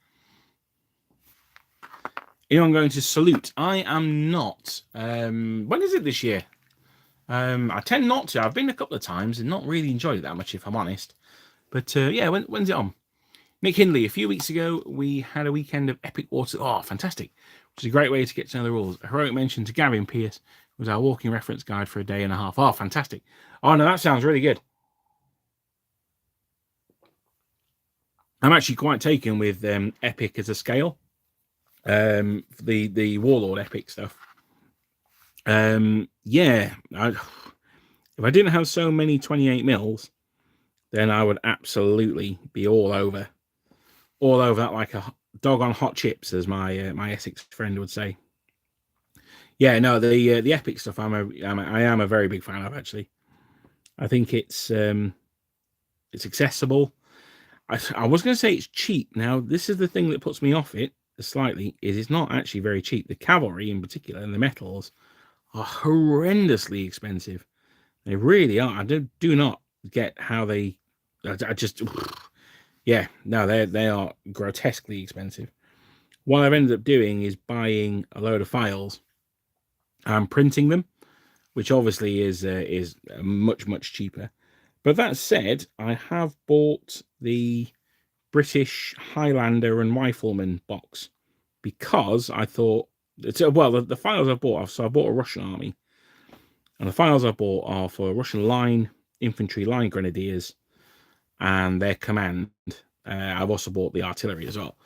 I'm going to salute. I am not. When is it this year? I tend not to. I've been a couple of times and not really enjoyed it that much, if I'm honest. But yeah, when's it on? Nick Hindley, a few weeks ago, we had a weekend of epic water. Oh, fantastic. Which is a great way to get to know the rules. A heroic mention to Gavin Pierce was our walking reference guide for a day and a half. Oh, fantastic. Oh, no, that sounds really good. I'm actually quite taken with epic as a scale. The Warlord epic stuff. Yeah. If I didn't have so many 28 mils, then I would absolutely be all over that like a dog on hot chips, as my my Essex friend would say. Yeah, no, the epic stuff I am a very big fan of, actually. I think it's accessible. I was going to say it's cheap. Now, this is the thing that puts me off it slightly, is it's not actually very cheap. The cavalry in particular and the metals are horrendously expensive. They really are. I do not get how they. I just, yeah, no, they are grotesquely expensive. What I've ended up doing is buying a load of files and printing them, which obviously is much cheaper. But that said, I have bought the British Highlander and Rifleman box because I thought, well, the files I bought, so I bought a Russian army, and the files I bought are for Russian line infantry, line grenadiers, and their command. I've also bought the artillery as well.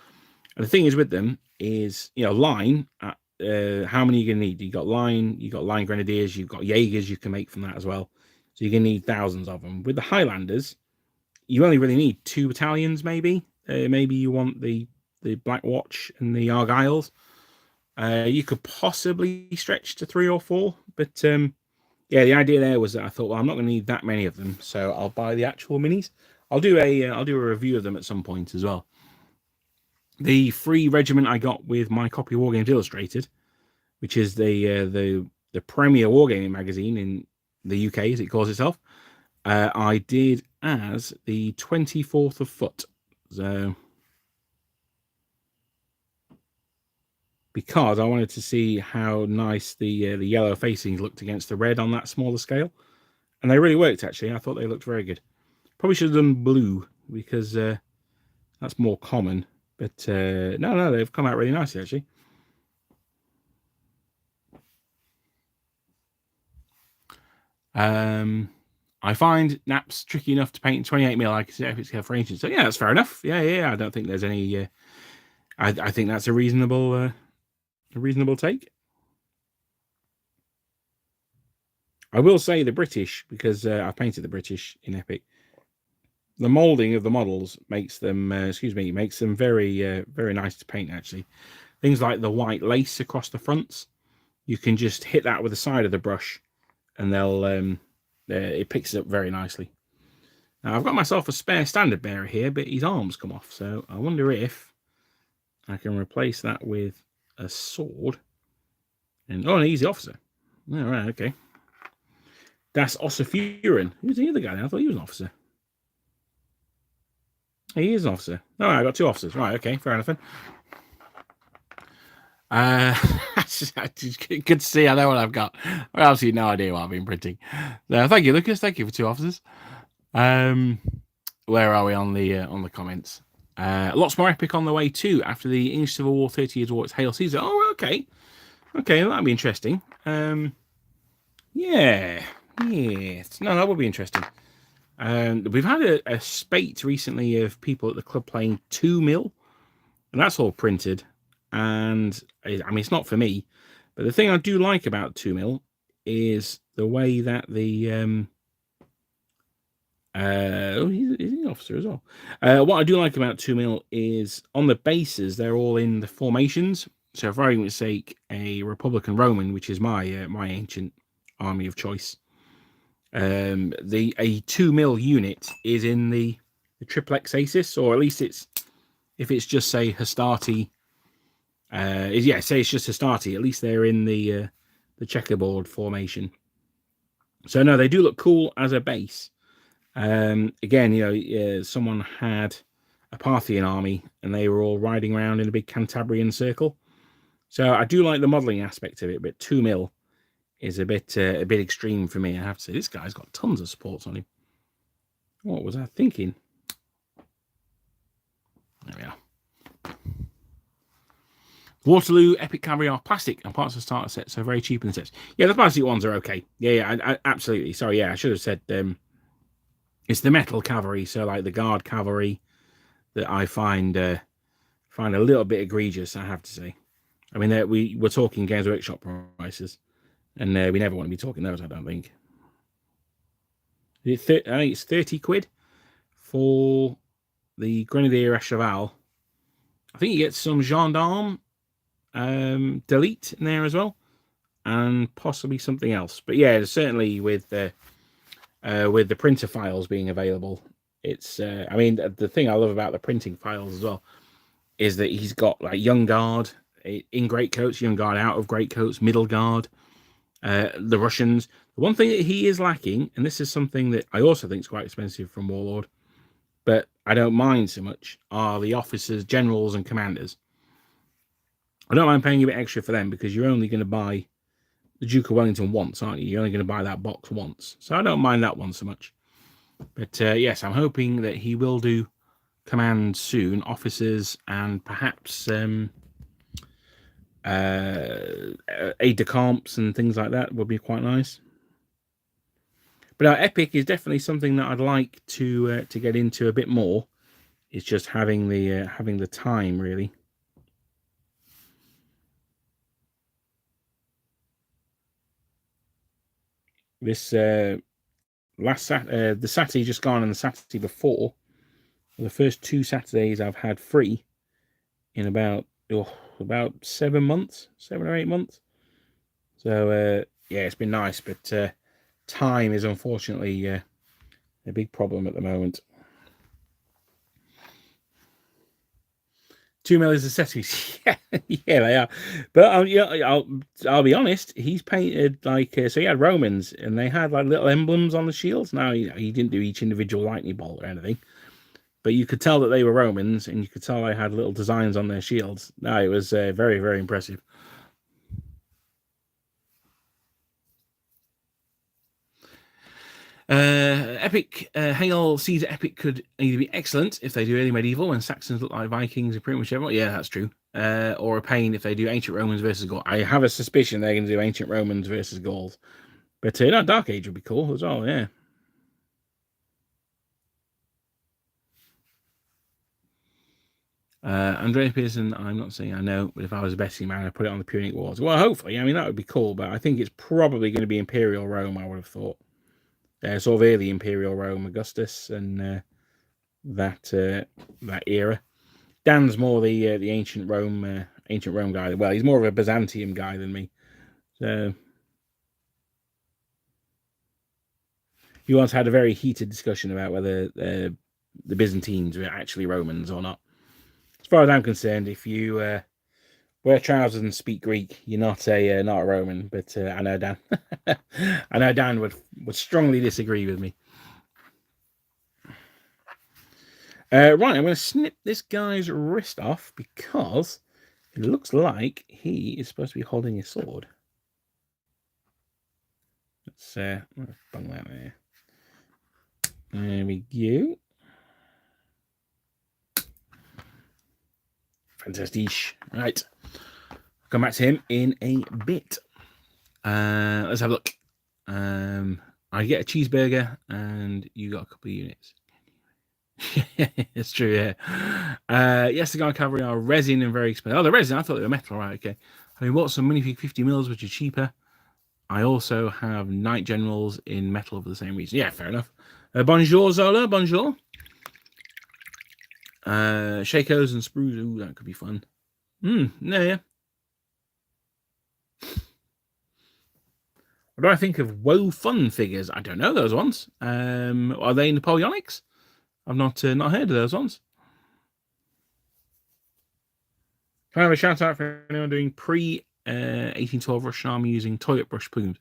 And the thing is with them is, line. How many are you gonna need? You got line grenadiers, you've got Jaegers you can make from that as well. So you're gonna need thousands of them. With the Highlanders, you only really need 2 battalions, maybe. Maybe you want the Black Watch and the Argylls. You could possibly stretch to 3 or 4, but yeah, the idea there was that I thought, well, I'm not going to need that many of them, so I'll buy the actual minis. I'll do a review of them at some point as well. The free regiment I got with my copy of Wargames Illustrated, which is the premier wargaming magazine in the UK, as it calls itself. I did as the 24th of foot. So, because I wanted to see how nice the yellow facings looked against the red on that smaller scale, and they really worked, actually. I thought they looked very good. Probably should have done blue because that's more common. But no, they've come out really nicely, actually. I find naps tricky enough to paint in 28mm. I consider epic scale for ancient. So yeah, that's fair enough. Yeah. I don't think there's any. I think that's a reasonable take. I will say the British, because I've painted the British in epic. The molding of the models makes them, makes them very, very nice to paint, actually. Things like the white lace across the fronts, you can just hit that with the side of the brush, and it picks it up very nicely. Now, I've got myself a spare standard bearer here, but his arms come off, so I wonder if I can replace that with a sword And oh, he's the officer. All right, okay. Das Ossefuhren. Who's the other guy? I thought he was an officer. He is an officer. All right, I got 2 officers. Right, okay, fair enough. Good to see. I know what I've got. I have absolutely no idea what I've been printing. So, thank you, Lucas. Thank you for 2 officers. Where are we on the comments? Lots more epic on the way too. After the English Civil War, 30 Years' War, it's Hail Caesar. Oh, okay, that'll be interesting. Yeah, no, that will be interesting. We've had a spate recently of people at the club playing 2 mil, and that's all printed. And I mean, it's not for me, but the thing I do like about 2 mil is the way that the he's an officer as well. What I do like about 2 mil is on the bases they're all in the formations. So, for argument's sake, a Republican Roman, which is my ancient army of choice, a 2 mil unit is in the triplex acis, or at least if it's just say Hastati. Say it's just Hastati. At least they're in the checkerboard formation. So no, they do look cool as a base. Again, someone had a Parthian army and they were all riding around in a big Cantabrian circle. So I do like the modelling aspect of it, but 2 mil is a bit extreme for me. I have to say, this guy's got tons of supports on him. What was I thinking? There we are. Waterloo Epic Cavalry are plastic and parts of the starter set, so very cheap in the sets. Yeah, the plastic ones are okay. Yeah, absolutely. Sorry, yeah, I should have said it's the metal cavalry, so like the guard cavalry that I find a little bit egregious, I have to say. I mean, we're talking Games Workshop prices, and we never want to be talking those, I don't think. I think it's 30 quid for the Grenadier Cheval. I think you get some gendarme delete in there as well, and possibly something else. But yeah, certainly with the printer files being available, it's I mean, the thing I love about the printing files as well is that he's got like young guard in greatcoats, young guard out of greatcoats, middle guard, the Russians. The one thing that he is lacking, and this is something that I also think is quite expensive from Warlord, but I don't mind so much, are the officers, generals, and commanders. I don't mind paying a bit extra for them because you're only going to buy the Duke of Wellington once, aren't you? You're only going to buy that box once. So I don't mind that one so much. But yes, I'm hoping that he will do command soon, officers, and perhaps aide-de-camps and things like that would be quite nice. But Epic is definitely something that I'd like to get into a bit more. It's just having the time, really. This the Saturday just gone and the Saturday before, the first 2 Saturdays I've had free in about 7 months, 7 or 8 months. So yeah, it's been nice, but time is unfortunately a big problem at the moment. 2 mil is accessories. Yeah, they are. But I'll be honest. He's painted like so. He had Romans, and they had like little emblems on the shields. Now he didn't do each individual lightning bolt or anything, but you could tell that they were Romans, and you could tell they had little designs on their shields. No, it was very, very impressive. Epic Hail Caesar Epic could either be excellent if they do early medieval when Saxons look like Vikings or pretty much everyone. Yeah, that's true. Or a pain if they do ancient Romans versus Gauls. I have a suspicion they're going to do ancient Romans versus Gauls. But no, Dark Age would be cool as well. Yeah. Andrea Pearson, I'm not saying I know, but if I was a betting man, I'd put it on the Punic Wars. Well, hopefully. I mean, that would be cool, but I think it's probably going to be Imperial Rome, I would have thought. Sort of early Imperial Rome, Augustus, and that era. Dan's more the ancient Rome guy. Well, he's more of a Byzantium guy than me. So he once had a very heated discussion about whether the Byzantines were actually Romans or not. As far as I'm concerned, if you wear trousers and speak Greek. You're not a Roman, but I know Dan. I know Dan would strongly disagree with me. Right, I'm going to snip this guy's wrist off because it looks like he is supposed to be holding a sword. Let's bung that there. There we go. Fantastic. Right. Come back to him in a bit. Let's have a look. I get a cheeseburger and you got a couple of units. It's true, yeah. Yes, the Guard Cavalry are resin and very expensive. Oh, the resin, I thought they were metal. Right, okay. I mean, what's some minifig 50 mils, which are cheaper? I also have Knight Generals in metal for the same reason. Yeah, fair enough. Bonjour, Zola. Bonjour. Shakos and sprues. Ooh, that could be fun. No, yeah. What do I think of Woe Fun figures? I don't know those ones. Are they Napoleonics? I've not heard of those ones. Can I have a shout out for anyone doing pre-1812 Russian Army using toilet brush plumes?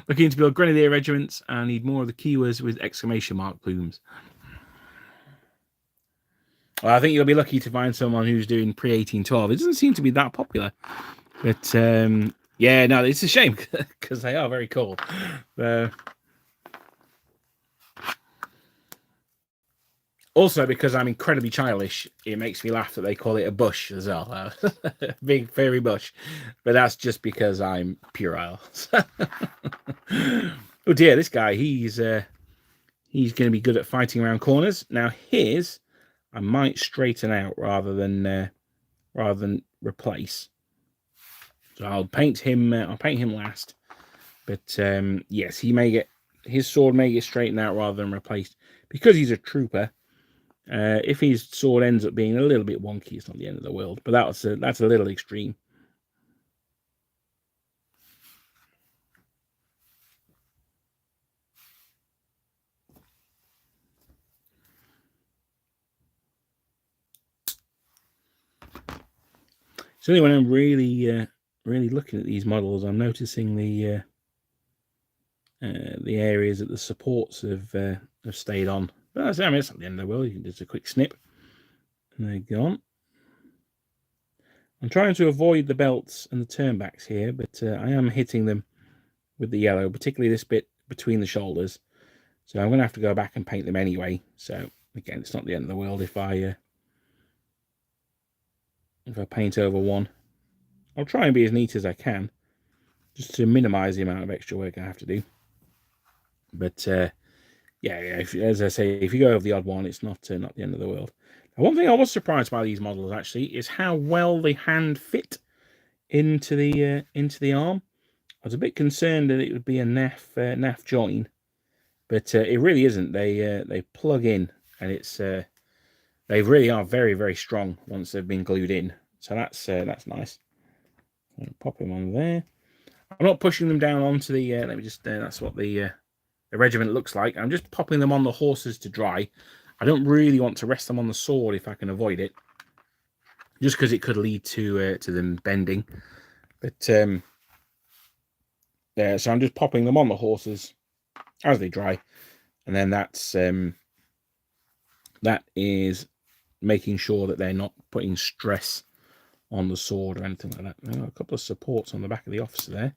Looking to build Grenadier regiments and need more of the keywords with exclamation mark plumes. Well, I think you'll be lucky to find someone who's doing pre-1812. It doesn't seem to be that popular. But, yeah, no, it's a shame because they are very cool. Also, because I'm incredibly childish, it makes me laugh that they call it a bush as well. Big fairy bush. But that's just because I'm puerile. Oh dear, this guy, he's going to be good at fighting around corners. Now his, I might straighten out rather than replace. So I'll paint him last. But yes, his sword may get straightened out rather than replaced because he's a trooper. If his sword ends up being a little bit wonky, it's not the end of the world. But that's a little extreme. So anyway, when I'm really looking at these models, I'm noticing the areas that the supports have stayed on. But I mean, it's not the end of the world. You can just a quick snip, and they're gone. I'm trying to avoid the belts and the turnbacks here, but I am hitting them with the yellow, particularly this bit between the shoulders. So I'm going to have to go back and paint them anyway. So again, it's not the end of the world if I paint over one. I'll try and be as neat as I can, just to minimise the amount of extra work I have to do. But yeah, as I say, if you go over the odd one, it's not the end of the world. Now, one thing I was surprised by these models actually is how well they hand fit into the arm. I was a bit concerned that it would be a naff join, but it really isn't. They plug in, and it's they really are very, very strong once they've been glued in. So that's nice. Pop him on there. I'm not pushing them down onto the. Let me just. That's what the regiment looks like. I'm just popping them on the horses to dry. I don't really want to rest them on the sword if I can avoid it, just because it could lead to them bending. But yeah, so I'm just popping them on the horses as they dry, and then that is making sure that they're not putting stress on the sword or anything like that. Oh, a couple of supports on the back of the officer there.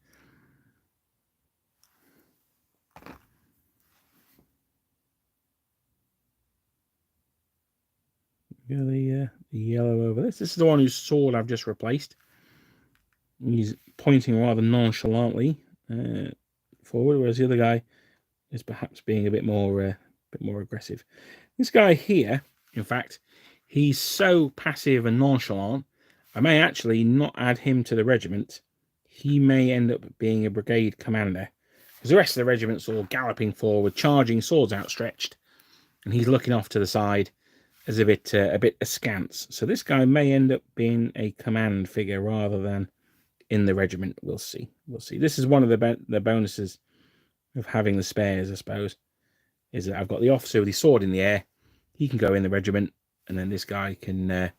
The yellow over this. This is the one whose sword I've just replaced. He's pointing rather nonchalantly forward, whereas the other guy is perhaps being a bit more aggressive. This guy here, in fact, he's so passive and nonchalant, I may actually not add him to the regiment. He may end up being a brigade commander, because the rest of the regiment's all galloping forward, charging, swords outstretched, and he's looking off to the side as a bit askance. So this guy may end up being a command figure rather than in the regiment. We'll see. This is one of the bonuses of having the spares, I suppose, is that I've got the officer with his sword in the air. He can go in the regiment, and then this guy can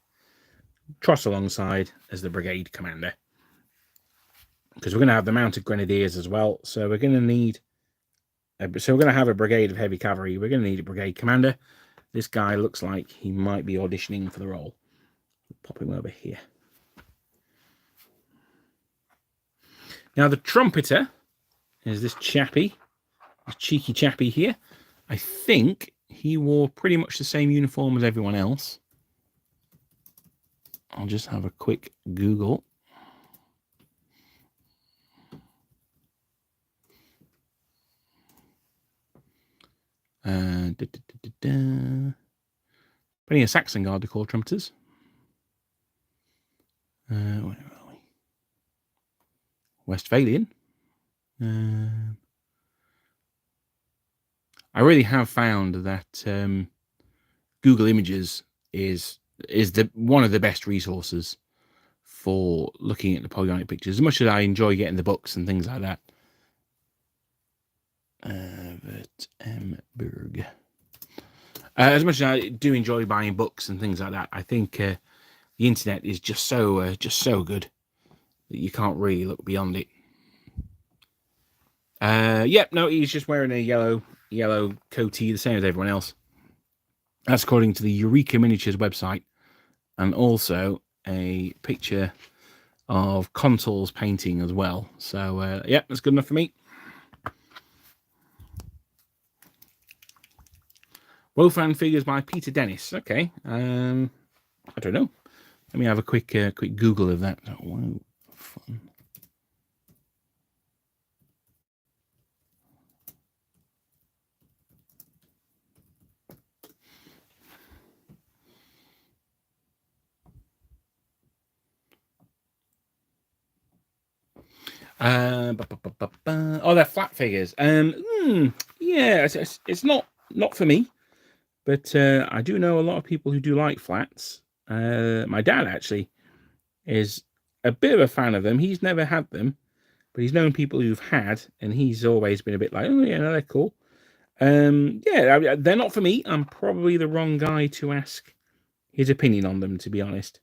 trot alongside as the brigade commander, because we're going to have the mounted grenadiers as well. So we're going to need. So we're going to have a brigade of heavy cavalry. We're going to need a brigade commander. This guy looks like he might be auditioning for the role. Pop him over here. Now the trumpeter is this chappie, this cheeky chappie here. I think he wore pretty much the same uniform as everyone else. I'll just have a quick Google. Plenty of Saxon Guard to call trumpeters. Where are we? Westphalian. I really have found that Google Images is one of the best resources for looking at Napoleonic pictures. As much as I enjoy getting the books and things like that. Württemberg. As much as I do enjoy buying books and things like that, I think the internet is just so good that you can't really look beyond it. Yep, no, he's just wearing a yellow coatee, the same as everyone else. That's according to the Eureka Miniatures website, and also a picture of Contour's painting as well. So, yeah, that's good enough for me. Wolfram figures by Peter Dennis. Okay, I don't know. Let me have a quick Google of that. Oh, wow, fun. Oh, they're flat figures. Yeah, it's not for me, but I do know a lot of people who do like flats. My dad actually is a bit of a fan of them. He's never had them, but he's known people who've had, and he's always been a bit like, oh yeah, no, they're cool. Yeah, they're not for me. I'm probably the wrong guy to ask his opinion on them, to be honest.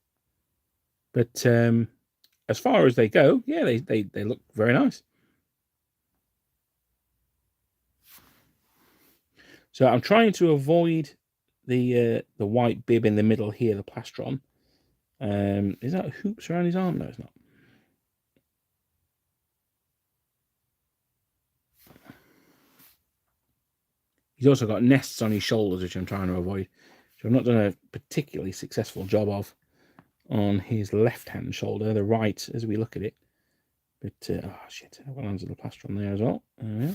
But as far as they go, yeah, they look very nice. So I'm trying to avoid the white bib in the middle here, the plastron. Is that hoops around his arm? No, it's not. He's also got nests on his shoulders, which I'm trying to avoid. So I've not done a particularly successful job of on his left-hand shoulder, the right, as we look at it. But, oh shit, I've got onto the plastron there as well. Yeah.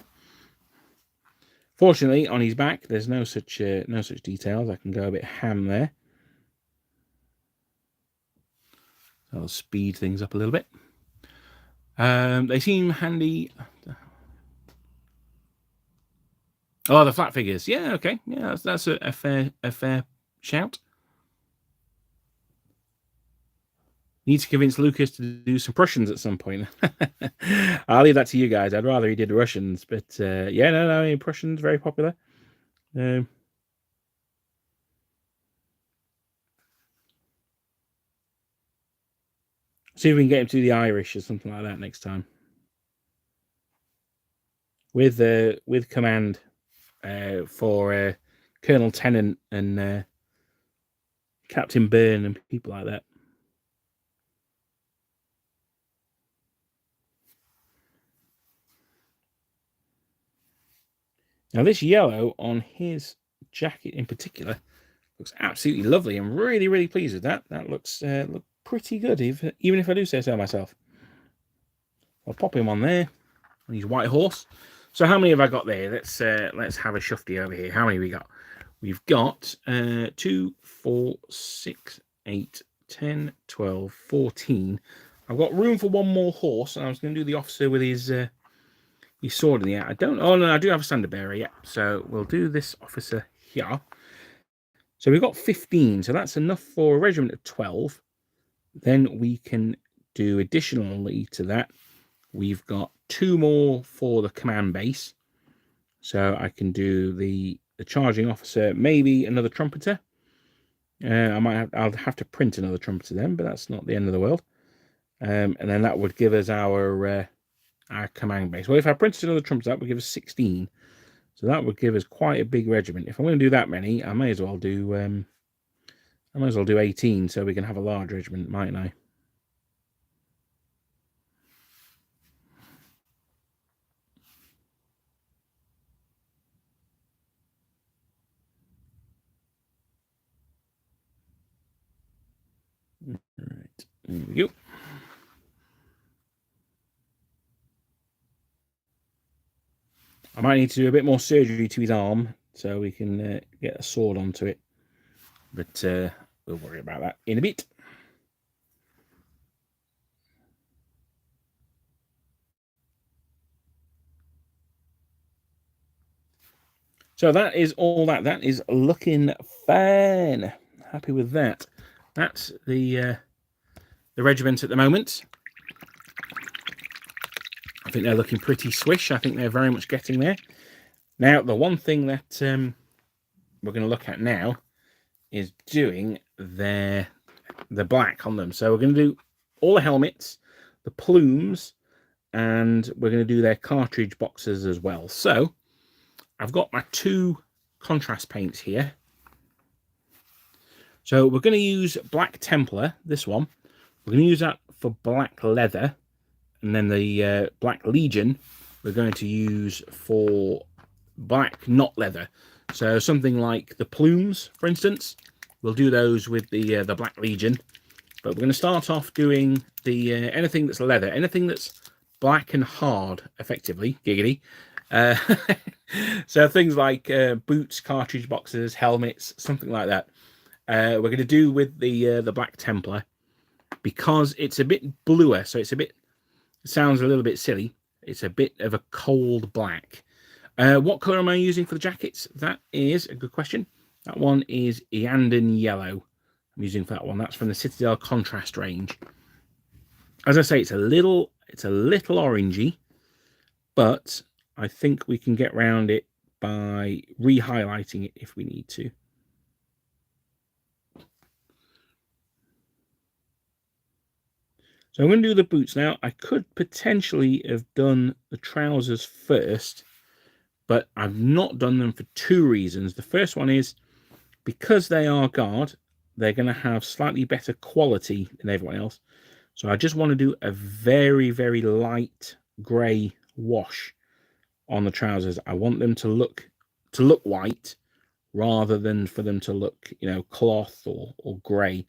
Fortunately, on his back, there's no such details. I can go a bit ham there. I'll speed things up a little bit. They seem handy. Oh, the flat figures. Yeah, okay. Yeah, that's a fair shout. Need to convince Lucas to do some Prussians at some point. I'll leave that to you guys. I'd rather he did Russians, but yeah, no, Prussians very popular. See if we can get him to the Irish or something like that next time. With command for Colonel Tennant and Captain Byrne and people like that. Now this yellow on his jacket in particular looks absolutely lovely. I'm really, really pleased with that. That looks pretty good, even if I do say so myself. I'll pop him on there on his white horse. So how many have I got there? Let's have a shufty over here. How many we got? We've got 2, 4, 6, 8, 10, 12, 14. I've got room for one more horse, and I was going to do the officer with his sword in the air. I don't. Oh no, I do have a standard bearer. Yeah, so we'll do this officer here. So we've got 15. So that's enough for a regiment of 12. Then we can do additionally to that. We've got 2 more for the command base. So I can do the charging officer, maybe another trumpeter. I'll have to print another trumpeter then, but that's not the end of the world. And then that would give us our command base. Well, if I printed another trumpeter, that would give us 16. So that would give us quite a big regiment. If I'm going to do that many, I may as well do 18, so we can have a large regiment, mightn't I? All right, there we go. I might need to do a bit more surgery to his arm so we can get a sword onto it. But we'll worry about that in a bit. So that is all that. That is looking fine. Happy with that. That's the regiment at the moment. I think they're looking pretty swish. I think they're very much getting there. Now, the one thing that we're going to look at now is doing the black on them. So we're going to do all the helmets, the plumes, and we're going to do their cartridge boxes as well. So I've got my 2 contrast paints here. So we're going to use Black Templar, this one. We're going to use that for black leather. And then the Black Legion, we're going to use for black not leather. So something like the plumes, for instance, we'll do those with the Black Legion. But we're going to start off doing the anything that's leather, anything that's black and hard, effectively, giggity. So things like boots, cartridge boxes, helmets, something like that. We're going to do with the Black Templar because it's a bit bluer, so it's a bit. It sounds a little bit silly. It's a bit of a cold black. What colour am I using for the jackets? That is a good question. That one is Iandan Yellow. I'm using for that one. That's from the Citadel Contrast range. As I say, it's a little orangey, but I think we can get around it by re-highlighting it if we need to. So I'm going to do the boots now. I could potentially have done the trousers first, but I've not done them for 2 reasons. The first one is because they are guard, they're going to have slightly better quality than everyone else. So I just want to do a very, very light grey wash on the trousers. I want them to look white rather than for them to look, cloth or grey.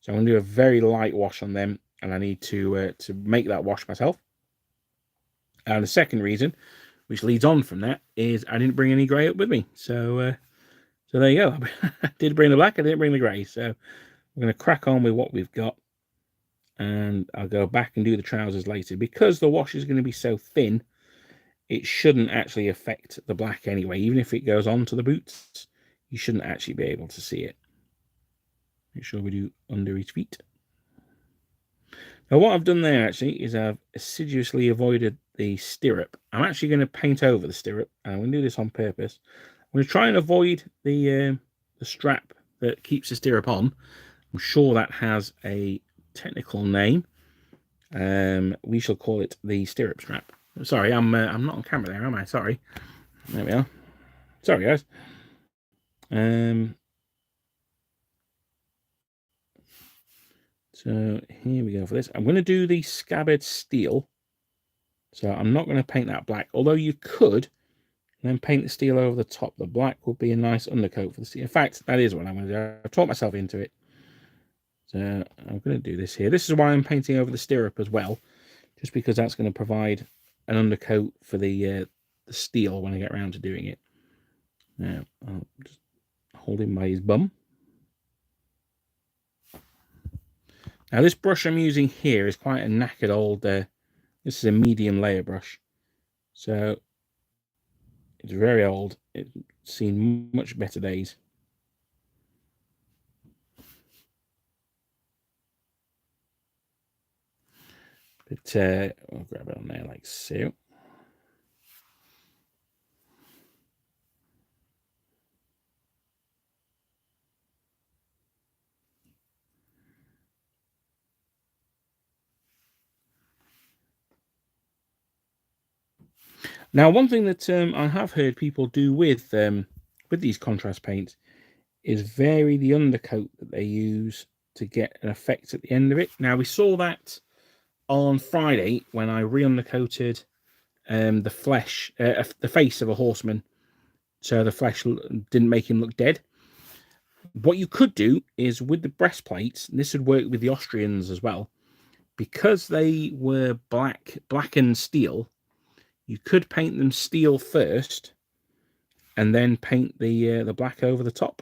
So I'm going to do a very light wash on them, and I need to make that wash myself. And the second reason, which leads on from that, is I didn't bring any grey up with me. So there you go. I did bring the black, I didn't bring the grey. So we're going to crack on with what we've got. And I'll go back and do the trousers later. Because the wash is going to be so thin, it shouldn't actually affect the black anyway. Even if it goes onto the boots, you shouldn't actually be able to see it. Make sure we do under his feet. Now what I've done there actually is I've assiduously avoided the stirrup. I'm actually going to paint over the stirrup, and I'm going to do this on purpose. I'm going to try and avoid the strap that keeps the stirrup on. I'm sure that has a technical name. We shall call it the stirrup strap. Sorry, I'm not on camera there, am I? Sorry. There we are. Sorry, guys. So here we go for this. I'm going to do the scabbard steel. So I'm not going to paint that black, although you could then paint the steel over the top. The black would be a nice undercoat for the steel. In fact, that is what I'm going to do. I've talked myself into it. So I'm going to do this here. This is why I'm painting over the stirrup as well, just because that's going to provide an undercoat for the steel when I get around to doing it. Now, I'll just hold him by his bum. Now, this brush I'm using here is quite a knackered old... this is a medium layer brush. So, it's very old. It's seen much better days. But I'll grab it on there like so. Now, one thing that I have heard people do with these contrast paints is vary the undercoat that they use to get an effect at the end of it. Now, we saw that on Friday when I re-undercoated the flesh, the face of a horseman, so the flesh didn't make him look dead. What you could do is with the breastplates, and this would work with the Austrians as well, because they were blackened steel. You could paint them steel first, and then paint the black over the top.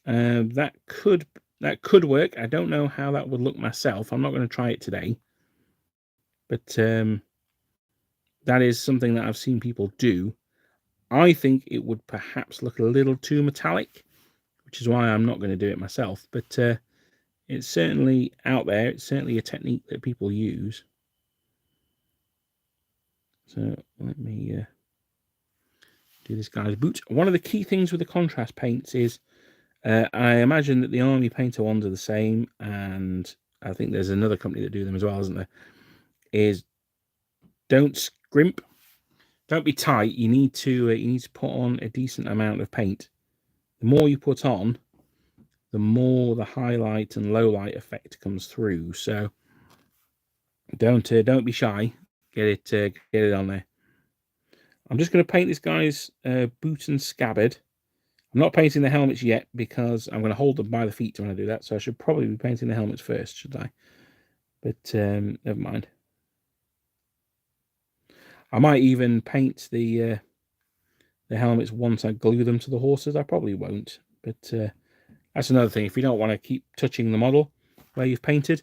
That could work. I don't know how that would look myself. I'm not going to try it today, but that is something that I've seen people do. I think it would perhaps look a little too metallic, which is why I'm not going to do it myself. But it's certainly out there. It's certainly a technique that people use. So let me do this guy's boots. One of the key things with the contrast paints is I imagine that the army painter ones are the same, and I think there's another company that do them as well, isn't there? Is don't scrimp, don't be tight. You need to put on a decent amount of paint. The more you put on, the more the highlight and low light effect comes through. So don't be shy. Get it on there. I'm just going to paint this guy's boot and scabbard. I'm not painting the helmets yet because I'm going to hold them by the feet when I do that. So I should probably be painting the helmets first, should I? But never mind. I might even paint the helmets once I glue them to the horses. I probably won't, but that's another thing. If you don't want to keep touching the model where you've painted,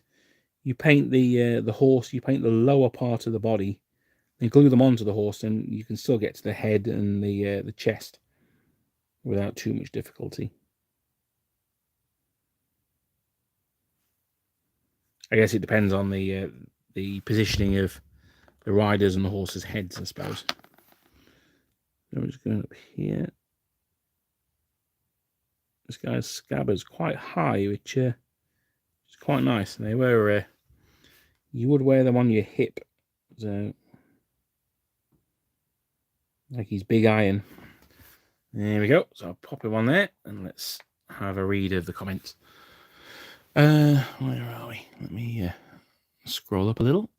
you paint the horse. You paint the lower part of the body, and glue them onto the horse, and you can still get to the head and the chest without too much difficulty. I guess it depends on the positioning of the riders and the horses' heads, I suppose. So we're just going up here. This guy's scabbard's quite high, which is quite nice. And they were you would wear them on your hip, so like he's big iron. There we go. So I'll pop him on there, and let's have a read of the comments. Where are we? Let me scroll up a little.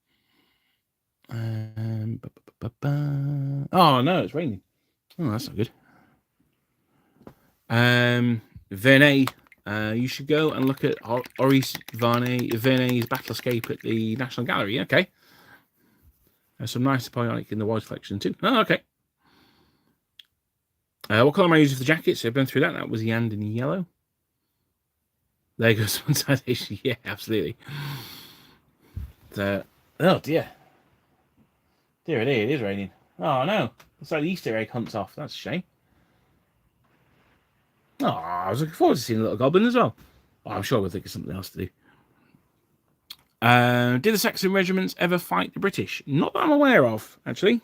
Oh no, it's raining. Oh, that's not good. Vernay, you should go and look at Maurice Vernay's Battlescape at the National Gallery. Okay. There's some nice Napoleonic in the Wise collection too. Oh, okay. What colour am I using for the jacket? So I've been through that. That was Yand in yellow. There goes one citation. Yeah, absolutely. Oh dear. Dear, it is raining. Oh no. It's like the Easter egg hunts off. That's a shame. Oh, I was looking forward to seeing a little goblin as well. Oh, I'm sure we'll think of something else to do. Did the Saxon regiments ever fight the British? Not that I'm aware of, actually.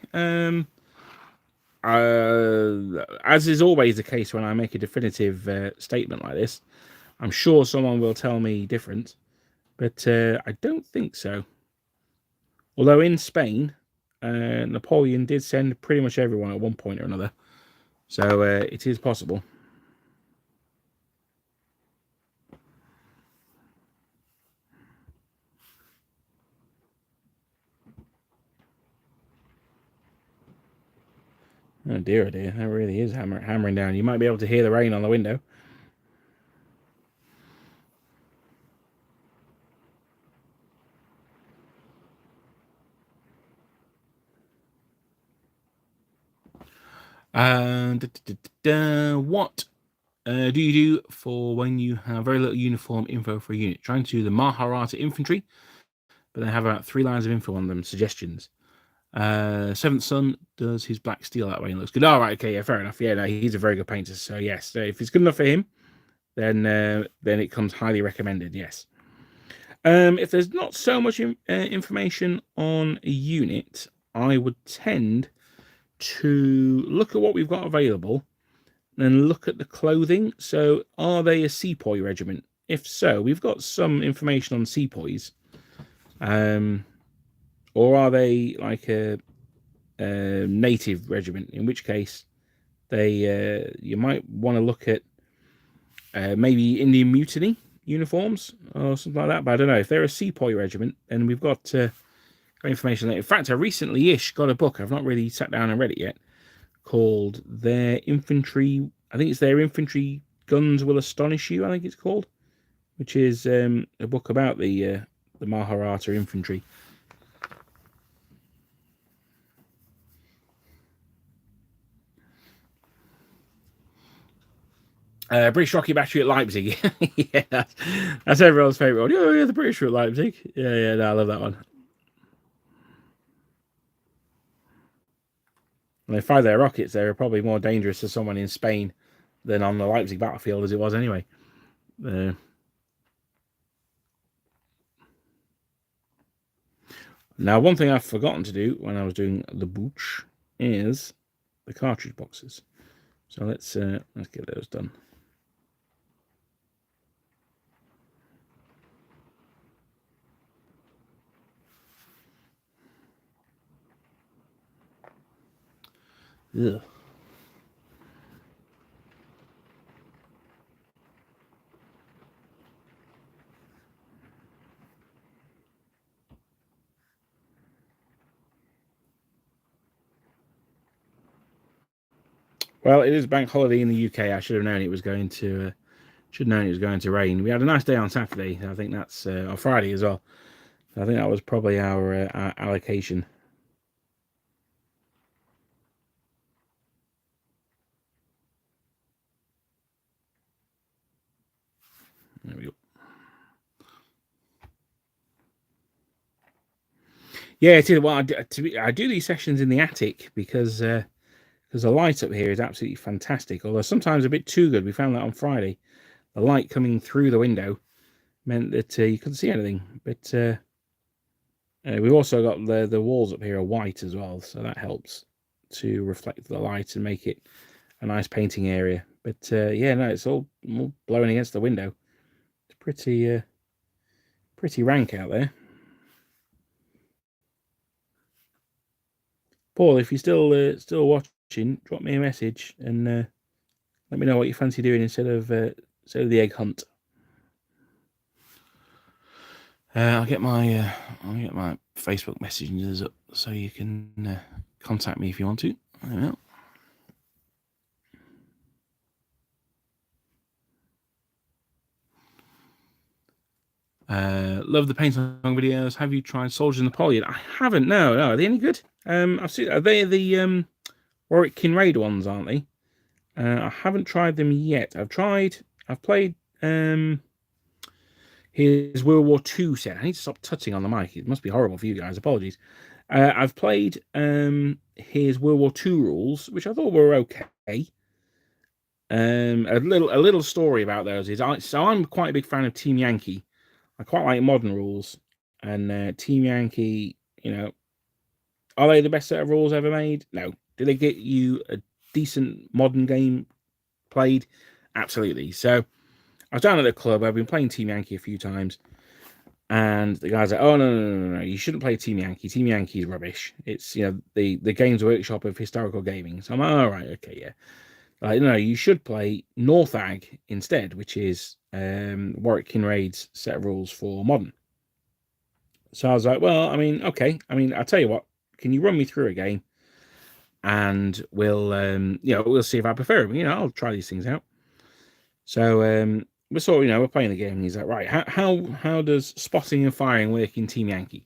As is always the case when I make a definitive statement like this, I'm sure someone will tell me different, but I don't think so. Although in Spain, Napoleon did send pretty much everyone at one point or another, so it is possible. Oh dear, oh dear, that really is hammering down. You might be able to hear the rain on the window. What do you do for when you have very little uniform info for a unit? Trying to do the Maharata infantry, but they have about 3 lines of info on them. Suggestions. Seventh Son does his black steel that way and looks good. All right, okay, yeah, fair enough. Yeah, no, he's a very good painter. So yes, if it's good enough for him, then it comes highly recommended. Yes. If there's not so much information on a unit, I would tend to look at what we've got available and look at the clothing. So are they a sepoy regiment? If so, we've got some information on sepoys. Or are they like a native regiment, in which case you might want to look at maybe Indian Mutiny uniforms or something like that. But I don't know. If they're a sepoy regiment, and we've got information there. In fact, I recently-ish got a book. I've not really sat down and read it yet, called Their Infantry. I think it's Their Infantry Guns Will Astonish You, I think it's called, which is a book about the Maharata infantry. British rocket battery at Leipzig. Yeah, that's everyone's favourite one. Oh, yeah, the British are at Leipzig. Yeah, no, I love that one. When they fire their rockets, they were probably more dangerous to someone in Spain than on the Leipzig battlefield as it was anyway. Now, one thing I've forgotten to do when I was doing the booch is the cartridge boxes. So let's get those done. Ugh. Well, it is bank holiday in the UK. I should have known it was going to. Rain. We had a nice day on Saturday. I think that's on Friday as well. I think that was probably our allocation. There we go. Yeah, it is. Well, I do these sessions in the attic because the light up here is absolutely fantastic. Although sometimes a bit too good. We found that on Friday. The light coming through the window meant that you couldn't see anything. But we've also got the walls up here are white as well, so that helps to reflect the light and make it a nice painting area. But yeah, no, it's all blowing against the window. It's pretty rank out there. Paul, if you're still watching, drop me a message and let me know what you fancy doing instead of the egg hunt. I'll get my Facebook messages up so you can contact me if you want to. I don't know. Love the paintalong videos. Have you tried Soldiers of Napoleon? I haven't. No. Are they any good? I've seen. Are they the Warwick Kinraid ones? Aren't they? I haven't tried them yet. I've played his World War II set. I need to stop touching on the mic. It must be horrible for you guys. Apologies. I've played his World War II rules, which I thought were okay. A little story about those is I'm quite a big fan of Team Yankee. I quite like modern rules, and Team Yankee, are they the best set of rules ever made? No. Do they get you a decent modern game played? Absolutely. So I was down at the club. I've been playing Team Yankee a few times, and the guy's like, "Oh no! You shouldn't play Team Yankee. Team Yankee is rubbish. It's the Games Workshop of historical gaming." So I'm like, "All right, okay, yeah." No, you should play Northag instead, which is Warwick Kinraid's set of rules for modern. So I was like, well, okay. I'll tell you what. Can you run me through a game, and we'll see if I prefer them. I'll try these things out. So we're playing the game, and he's like, right, how does spotting and firing work in Team Yankee?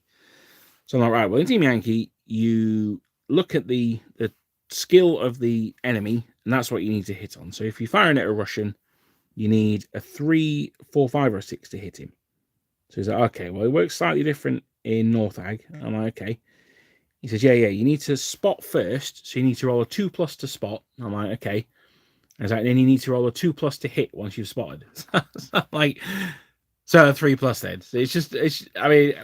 So I'm like, right, well, in Team Yankee, you look at the skill of the enemy, and that's what you need to hit on. So if you're firing at a Russian, you need a 3, 4, 5, or 6 to hit him. So he's like, okay, well, it works slightly different in Northag. I'm like, okay. He says, yeah, you need to spot first. So you need to roll a 2+ to spot. I'm like, okay. And he's like, then you need to roll a 2+ to hit once you've spotted. So a 3+ then. So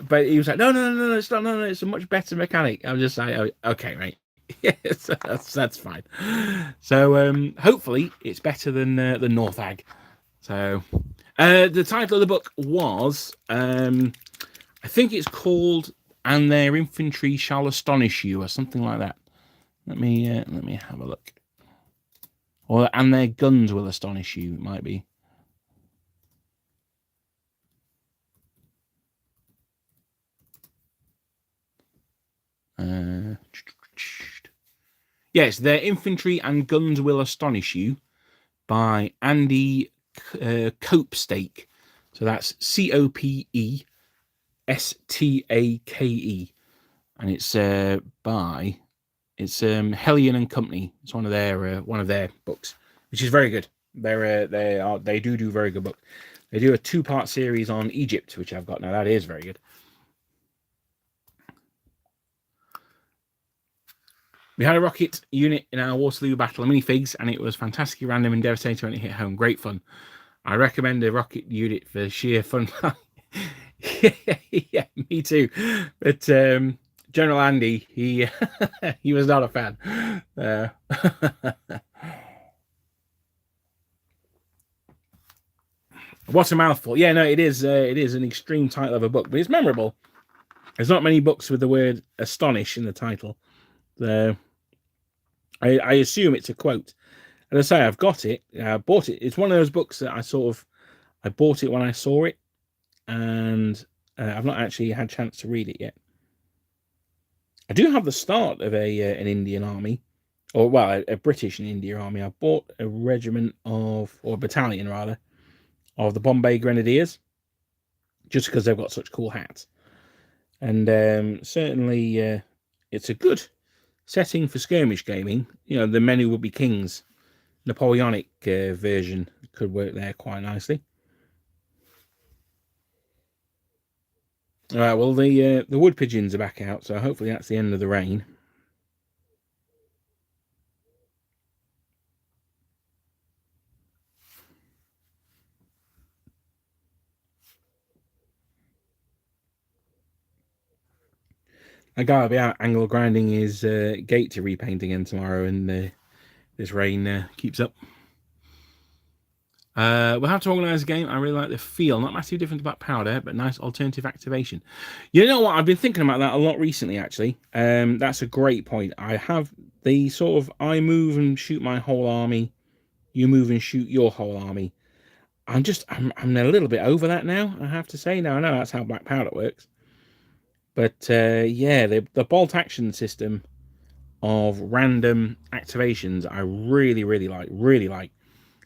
but he was like, no, it's not, no, it's a much better mechanic. I'm just like, oh, okay, right. Yes, that's fine. So hopefully it's better than Northag. So the title of the book was I think it's called "And Their Infantry Shall Astonish You" or something like that. Let me have a look. Or and their guns will astonish you. It might be. Yes, their infantry and guns will astonish you by Andy Copestake. So that's Copestake, and it's by Hellion and Company. It's one of their books, which is very good. They do very good book. They do a 2-part series on Egypt, which I've got now. That is very good. We had a rocket unit in our Waterloo battle of minifigs, and it was fantastically random and devastating when it hit home. Great fun. I recommend a rocket unit for sheer fun. Yeah, me too. But General Andy, he he was not a fan. What a mouthful! Yeah, no, it is an extreme title of a book, but it's memorable. There's not many books with the word "astonish" in the title. I assume it's a quote. As I say, I've got it. I bought it. It's one of those books that I bought it when I saw it, and I've not actually had a chance to read it yet. I do have the start of an Indian army, or well, a British and Indian army. I bought a regiment or a battalion rather, of the Bombay Grenadiers, just because they've got such cool hats. And certainly it's a good setting for skirmish gaming. You know, the Men Who Would Be Kings Napoleonic version could work there quite nicely. All right, well, the wood pigeons are back out, so hopefully that's the end of the rain. I gotta be out angle grinding his gate to repaint again tomorrow, and this rain keeps up. We'll have to organise a game. I really like the feel. Not massively different to Black Powder, but nice alternative activation. You know what? I've been thinking about that a lot recently, actually. That's a great point. I have the sort of I move and shoot my whole army, you move and shoot your whole army. I'm a little bit over that now, I have to say. Now, I know that's how Black Powder works. But yeah, the bolt action system of random activations, I really, really like.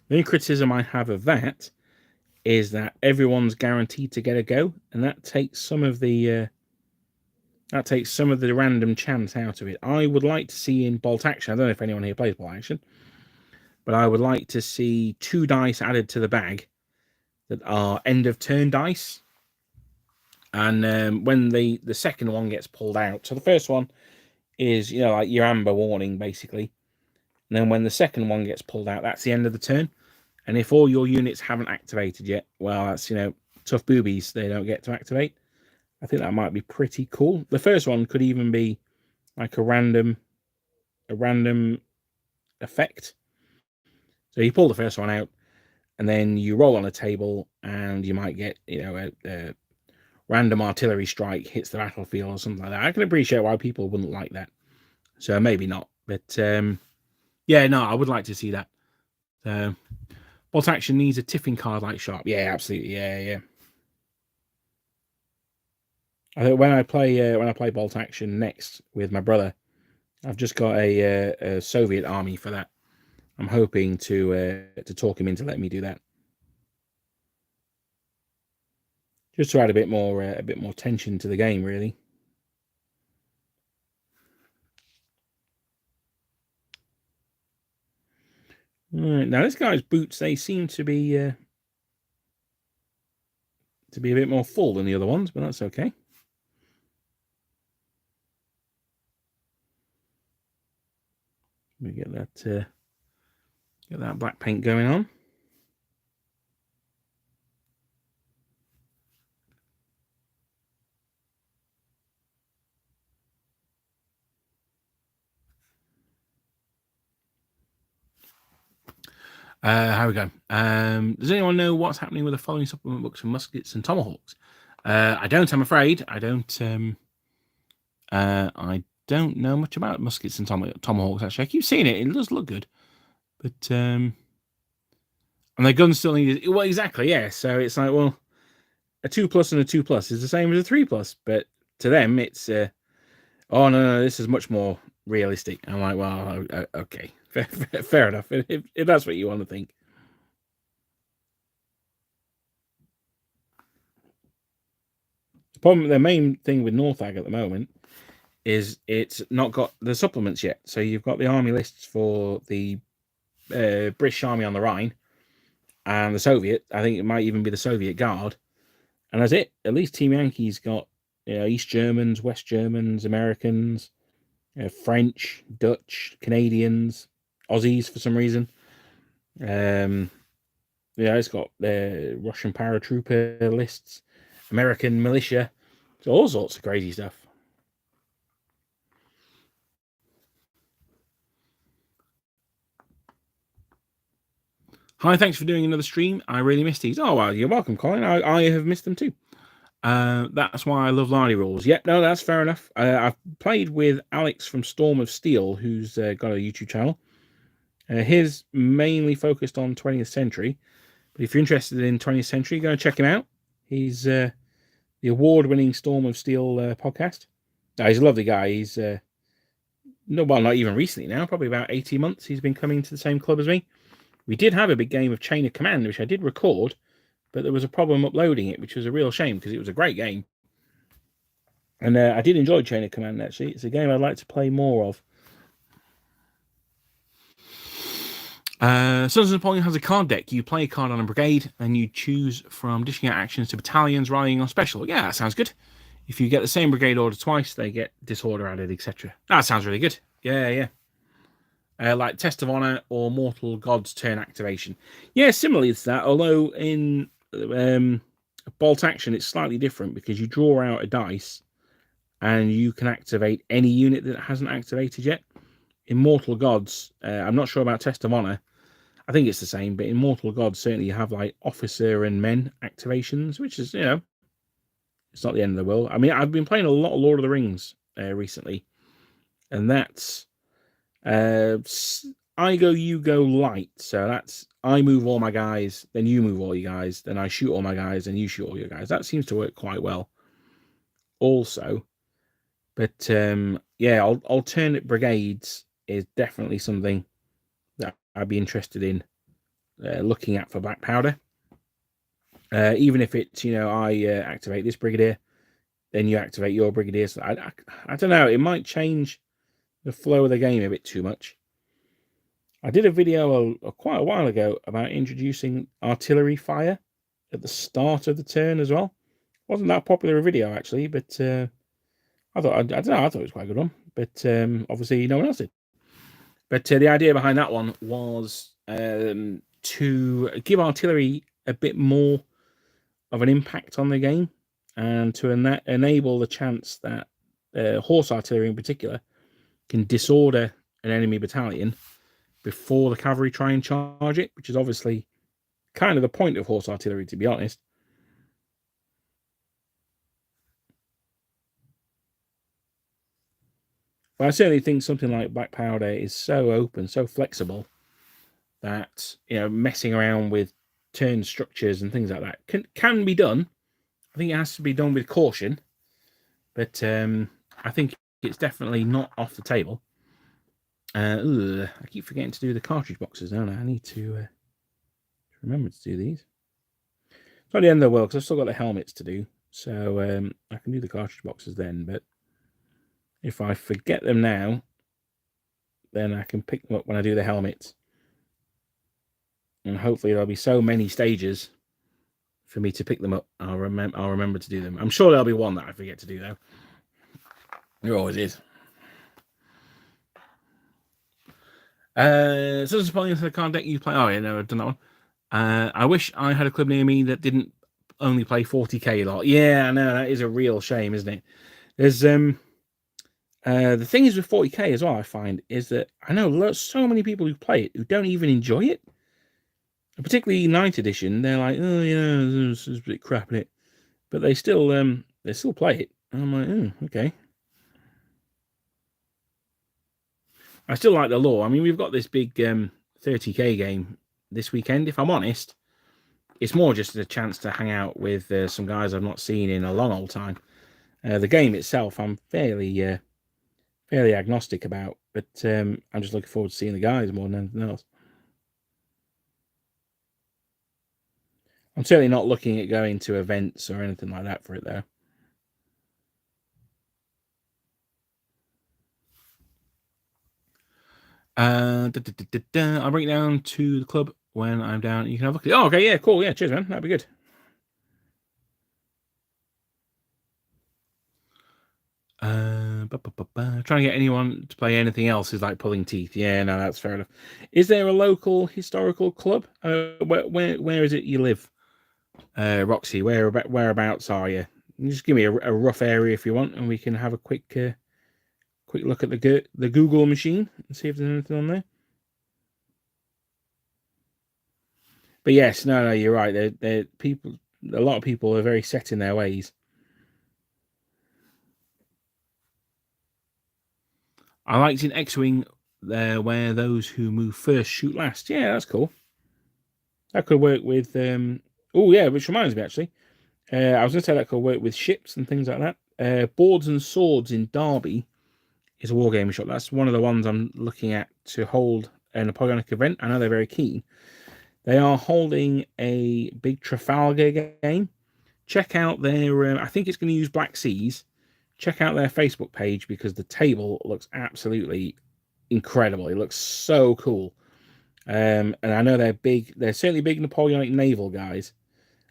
The only criticism I have of that is that everyone's guaranteed to get a go, and that takes some of the random chance out of it. I would like to see in bolt action. I don't know if anyone here plays bolt action, but I would like to see 2 dice added to the bag that are end of turn dice. And when the second one gets pulled out, so the first one is, you know, like your amber warning basically, and then when the second one gets pulled out, that's the end of the turn. And if all your units haven't activated yet, well, that's, you know, tough boobies. They don't get to activate. I think that might be pretty cool. The first one could even be like a random effect. So you pull the first one out, and then you roll on a table, and you might get, you know, a random artillery strike hits the battlefield or something like that. I can appreciate why people wouldn't like that. So maybe not. But yeah, no, I would like to see that. Bolt action needs a tipping card like Sharp. Yeah, absolutely. Yeah. I think when I play bolt action next with my brother, I've just got a Soviet army for that. I'm hoping to talk him into letting me do that, just to add a bit more tension to the game, really. Right, now this guy's boots, they seem to be a bit more full than the other ones, but that's okay. We get that black paint going on. How we go? Does anyone know what's happening with the following supplement books for muskets and tomahawks? I don't. I'm afraid I don't. I don't know much about muskets and tomahawks. Actually, I keep seeing it. It does look good, but and their guns still need. Well, exactly, yeah. So it's like, well, a 2+ and a 2+ is the same as a 3+, but to them, it's oh no, this is much more realistic. I'm like, well, okay, fair enough. If that's what you want to think. The problem, the main thing with Northag at the moment is it's not got the supplements yet. So you've got the army lists for the British Army on the Rhine and the Soviet. I think it might even be the Soviet Guard, and that's it. At least Team Yankee's got East Germans, West Germans, Americans, French, Dutch, Canadians, Aussies for some reason. It's got Russian paratrooper lists, American militia, so all sorts of crazy stuff. Hi, thanks for doing another stream. I really missed these. Oh, well, you're welcome, Colin. I have missed them too. That's why I love Lardy Rules. Yep, no, that's fair enough. I've played with Alex from Storm of Steel, who's got a YouTube channel. His mainly focused on 20th century. But if you're interested in 20th century, go and check him out. He's the award-winning Storm of Steel podcast. He's a lovely guy. He's not even recently now, probably about 18 months. He's been coming to the same club as me. We did have a big game of Chain of Command, which I did record, but there was a problem uploading it, which was a real shame because it was a great game. And I did enjoy Chain of Command, actually. It's a game I'd like to play more of. Sons of Napoleon has a card deck. You play a card on a brigade, and you choose from dishing out actions to battalions, rallying on special. Yeah, that sounds good. If you get the same brigade order twice, they get disorder added, etc. That sounds really good. Yeah. Like Test of Honor or Mortal God's turn activation. Yeah, similarly to that, although in Bolt Action it's slightly different because you draw out a dice and you can activate any unit that hasn't activated yet. In Mortal Gods, I'm not sure about Test of Honor. I think it's the same, but in Mortal Gods, certainly you have like officer and men activations, which is, it's not the end of the world. I mean, I've been playing a lot of Lord of the Rings recently, and that's I go, you go light. So that's I move all my guys, then you move all your guys, then I shoot all my guys, and you shoot all your guys. That seems to work quite well also. But alternate brigades is definitely something that I'd be interested in looking at for Black Powder. Even if it's, I activate this brigadier, then you activate your brigadier. So I don't know. It might change the flow of the game a bit too much. I did a video quite a while ago about introducing artillery fire at the start of the turn as well. Wasn't that popular a video actually, but I thought it was quite a good one. But obviously no one else did. But the idea behind that one was to give artillery a bit more of an impact on the game, and to enable the chance that horse artillery in particular can disorder an enemy battalion before the cavalry try and charge it, which is obviously kind of the point of horse artillery, to be honest. But I certainly think something like Black Powder is so open, so flexible, that messing around with turn structures and things like that can be done. I think it has to be done with caution, but I think it's definitely not off the table. I keep forgetting to do the cartridge boxes, don't I? I need to remember to do these. It's not the end of the world because I've still got the helmets to do, so I can do the cartridge boxes then. But if I forget them now, then I can pick them up when I do the helmets, and hopefully there'll be so many stages for me to pick them up. I'll remember to do them. I'm sure there'll be one that I forget to do though. There always is. So this is probably the card deck you play. Oh yeah, no, I've done that one. I wish I had a club near me that didn't only play 40k a lot. Yeah, I know, that is a real shame, isn't it? There's the thing is with 40k as well, I find, is that I know so many people who play it who don't even enjoy it. Particularly 9th edition, they're like, oh yeah, this is a bit crap in it, but they still play it. And I'm like, okay. I still like the lore. I mean, we've got this big 30k game this weekend. If I'm honest, it's more just a chance to hang out with some guys I've not seen in a long old time. The game itself, I'm fairly agnostic about, but I'm just looking forward to seeing the guys more than anything else. I'm certainly not looking at going to events or anything like that for it, though. I'll bring it down to the club when I'm down. You can have a look at it. Oh, okay, yeah, cool. Yeah, cheers, man. That'd be good. Trying to get anyone to play anything else is like pulling teeth. Yeah, no, that's fair enough. Is there a local historical club? Where is it you live, Roxy? Whereabouts are you? Just give me a rough area if you want, and we can have a quick look at the Google machine and see if there's anything on there. But yes, no, you're right. They're people. A lot of people are very set in their ways. I liked in X-Wing there where those who move first shoot last. Yeah, that's cool. That could work with. Oh yeah, which reminds me actually. I was going to say that could work with ships and things like that. Boards and Swords in Derby is a wargaming shop. That's one of the ones I'm looking at to hold a Napoleonic event. I know they're very keen. They are holding a big Trafalgar game. Check out their. I think it's going to use Black Seas. Check out their Facebook page because the table looks absolutely incredible. It looks so cool. And I know they're big. They're certainly big Napoleonic naval guys.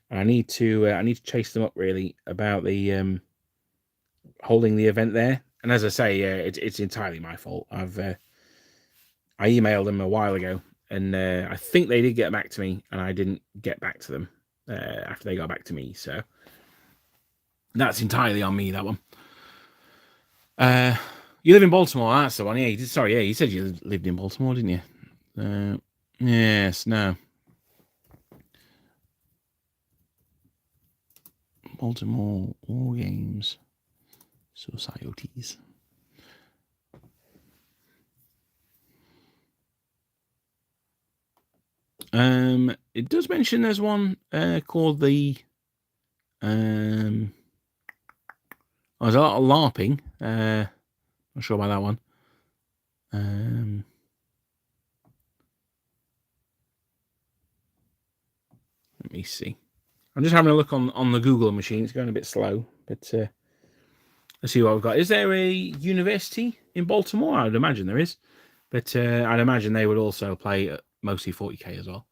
And I need to chase them up really about the holding the event there. And as I say, it's entirely my fault. I emailed them a while ago, and I think they did get back to me, and I didn't get back to them after they got back to me. So that's entirely on me, that one. You live in Baltimore, that's the one. Yeah, you said you lived in Baltimore, didn't you? Yes, no. Baltimore War Games Societies. It does mention there's one called the there's a lot of LARPing. Not sure about that one. Let me see. I'm just having a look on the Google machine. It's going a bit slow, but let's see what we've got. Is there a university in Baltimore? I would imagine there is, but I'd imagine they would also play at mostly 40k as well.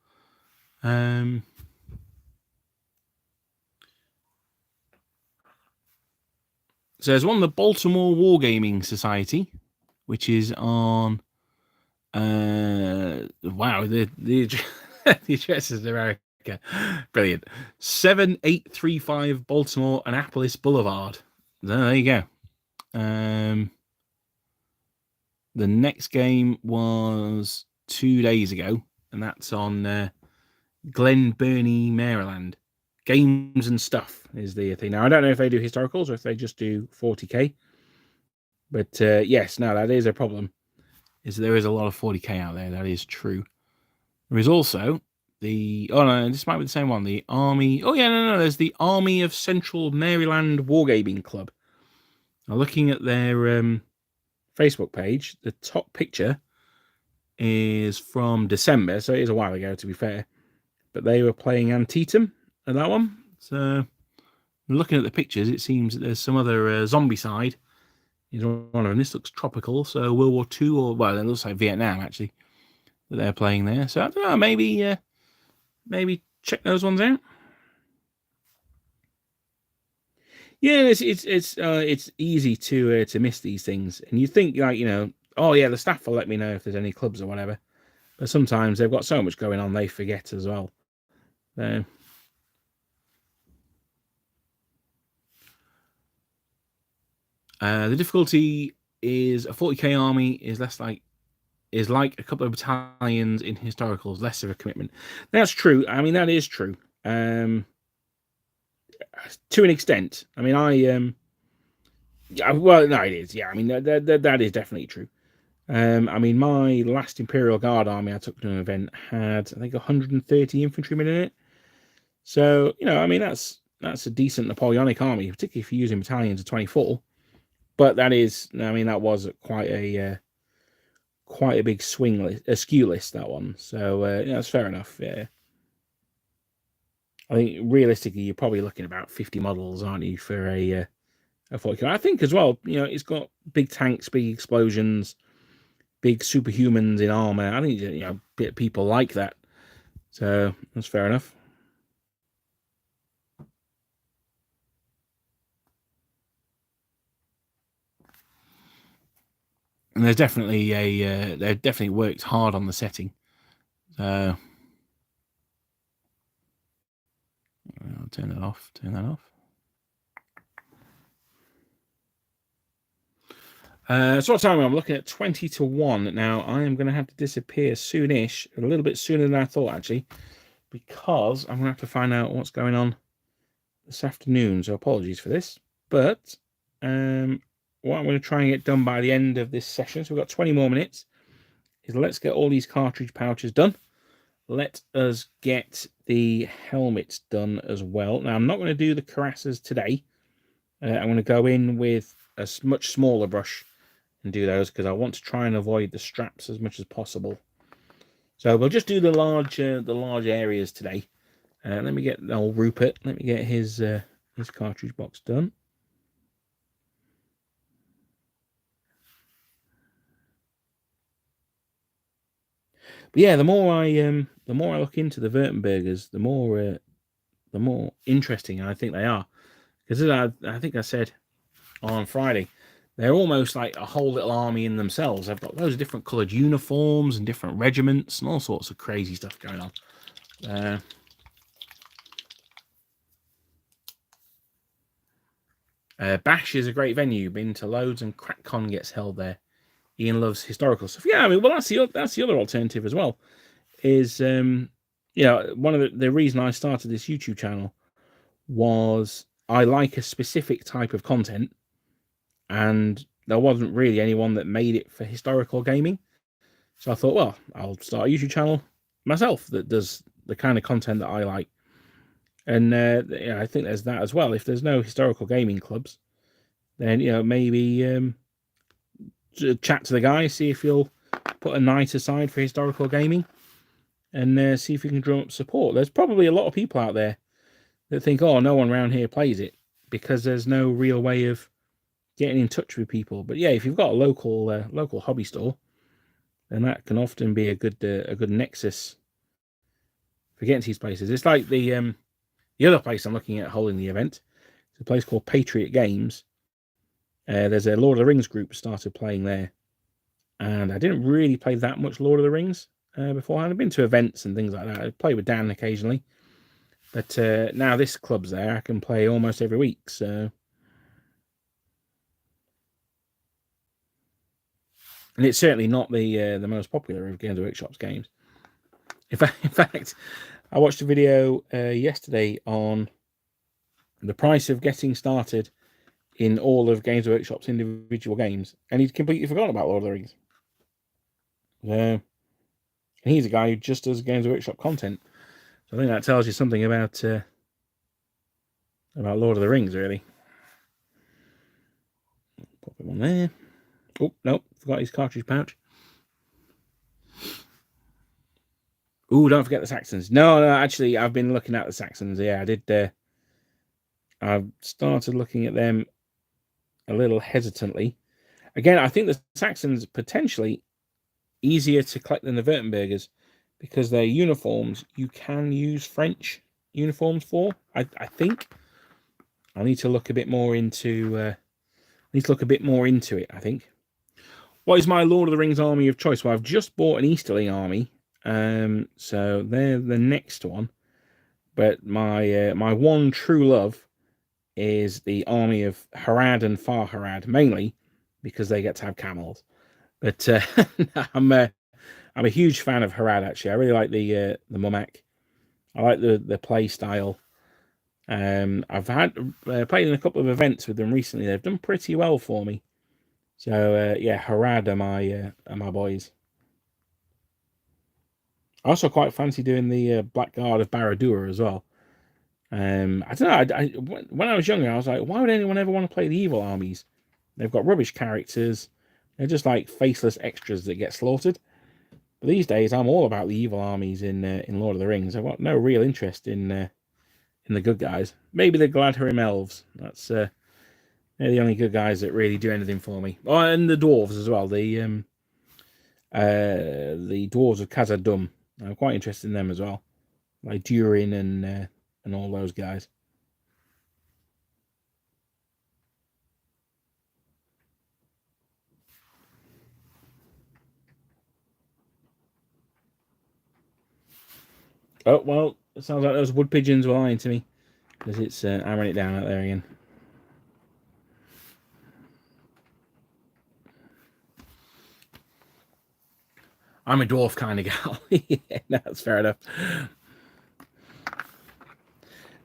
So there's one, the Baltimore Wargaming Society, which is on. Wow, the the address is America. Brilliant. 7835 Baltimore Annapolis Boulevard. There you go. The next game was 2 days ago, and that's on Glen Burnie, Maryland. Games and Stuff is the thing. Now, I don't know if they do historicals or if they just do 40k. But yes, no, that is a problem. There is a lot of 40k out there. That is true. There is also this might be the same one. The Army. Oh yeah, no. There's the Army of Central Maryland Wargaming Club. Now, looking at their Facebook page, the top picture is from December, so it is a while ago, to be fair. But they were playing Antietam at that one. So looking at the pictures, it seems that there's some other zombie side. Is one of them. This looks tropical, so World War II, or well, it looks like Vietnam actually that they're playing there. So I don't know, maybe check those ones out. Yeah, it's easy to miss these things, and you think like oh yeah, the staff will let me know if there's any clubs or whatever, but sometimes they've got so much going on they forget as well. So. The difficulty is a 40k army is like a couple of battalions in historicals, less of a commitment. That's true. I mean, that is true. To an extent. I mean, well, no, it is. Yeah, I mean, that is definitely true. I mean, my last Imperial Guard army I took to an event had, I think, 130 infantrymen in it. So, you know, I mean, that's a decent Napoleonic army, particularly if you're using battalions of 24. But that is, I mean, that was quite a big swing list, a skew list, that one. So, yeah, that's fair enough. Yeah. I think realistically, you're probably looking about 50 models, aren't you, for a 40. I think as well, you know, it's got big tanks, big explosions, big superhumans in armor. I think, you know, people like that. So that's fair enough. And there's definitely they've definitely worked hard on the setting. So I'll turn that off. Turn that off. So what time? I'm looking at 20 to 1. Now I am going to have to disappear soonish, a little bit sooner than I thought actually, because I'm going to have to find out what's going on this afternoon. So apologies for this, but what I'm going to try and get done by the end of this session, so we've got 20 more minutes, is let's get all these cartridge pouches done. Let us get the helmets done as well. Now I'm not going to do the cuirassas today. I'm going to go in with a much smaller brush and do those because I want to try and avoid the straps as much as possible. So we'll just do the large areas today. Let me get old Rupert. Let me get his cartridge box done. But yeah, the more I look into the Württembergers, the more interesting I think they are. Because I think I said on Friday, they're almost like a whole little army in themselves. They've got loads of different coloured uniforms and different regiments and all sorts of crazy stuff going on. Bash is a great venue. Been to loads, and CrackCon gets held there. Ian loves historical stuff. Yeah, I mean, well, that's the other alternative as well. Is one of the reason I started this YouTube channel was I like a specific type of content, and there wasn't really anyone that made it for historical gaming. So I thought, well, I'll start a YouTube channel myself that does the kind of content that I like. And I think there's that as well. If there's no historical gaming clubs, then maybe chat to the guy, see if he'll put a night aside for historical gaming, and see if we can drum up support. There's probably a lot of people out there that think, oh, no one around here plays it, because there's no real way of getting in touch with people. But yeah, if you've got a local hobby store, then that can often be a good nexus for getting to these places. It's like the other place I'm looking at holding the event. It's a place called Patriot Games. There's a Lord of the Rings group started playing there, and I didn't really play that much Lord of the Rings beforehand. I've been to events and things like that. I play with Dan occasionally, but now this club's there, I can play almost every week. So, and it's certainly not the most popular of Games Workshop's games. In fact, I watched a video yesterday on the price of getting started in all of Games Workshop's individual games, and he'd completely forgotten about Lord of the Rings. And he's a guy who just does Games Workshop content. So I think that tells you something about Lord of the Rings, really. Pop him on there. Oh, no, forgot his cartridge pouch. Oh, don't forget the Saxons. No, actually, I've been looking at the Saxons. Yeah, I did. I've started looking at them a little hesitantly. Again, I think the Saxons potentially easier to collect than the Württembergers, because their uniforms you can use French uniforms for. I think I need to look a bit more into. It. I think. What is my Lord of the Rings army of choice? Well, I've just bought an Easterling army, so they're the next one. But my one true love is the army of Harad and Far Harad, mainly because they get to have camels. But I'm a huge fan of Harad, actually. I really like the Mumak. I like the play style. I've had played in a couple of events with them recently. They've done pretty well for me. So yeah, Harad are my boys. I also quite fancy doing the Black Guard of Barad-dûr as well. I don't know. When I was younger, I was like, why would anyone ever want to play the evil armies? They've got rubbish characters. They're just like faceless extras that get slaughtered. But these days, I'm all about the evil armies in Lord of the Rings. I've got no real interest in the good guys. Maybe the Gladharim elves. They're the only good guys that really do anything for me. Oh, and the dwarves as well. The dwarves of Khazad-dûm. I'm quite interested in them as well, like Durin and all those guys. Oh well, it sounds like those wood pigeons were lying to me because it's hammering it down out there again. I'm a dwarf kind of gal. Yeah, that's fair enough.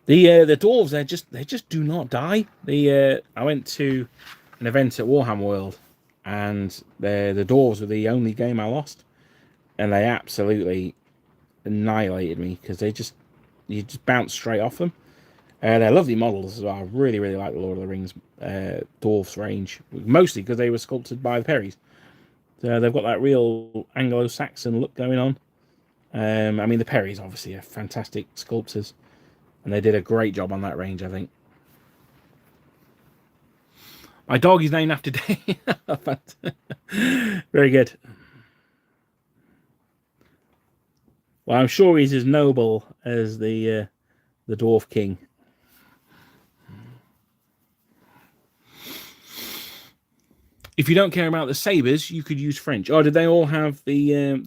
The dwarves they just do not die. I went to an event at Warhammer World, and the dwarves were the only game I lost, and they absolutely annihilated me because you just bounce straight off them. They're lovely models as well. I really really like the Lord of the Rings dwarfs range, mostly because they were sculpted by the Perrys. So they've got that real Anglo-Saxon look going on. I mean, the Perrys obviously are fantastic sculptors, and they did a great job on that range, I think. My dog is named after Dane. Very good. Well, I'm sure he's as noble as the Dwarf King. If you don't care about the sabers, you could use French. Oh, did they all have the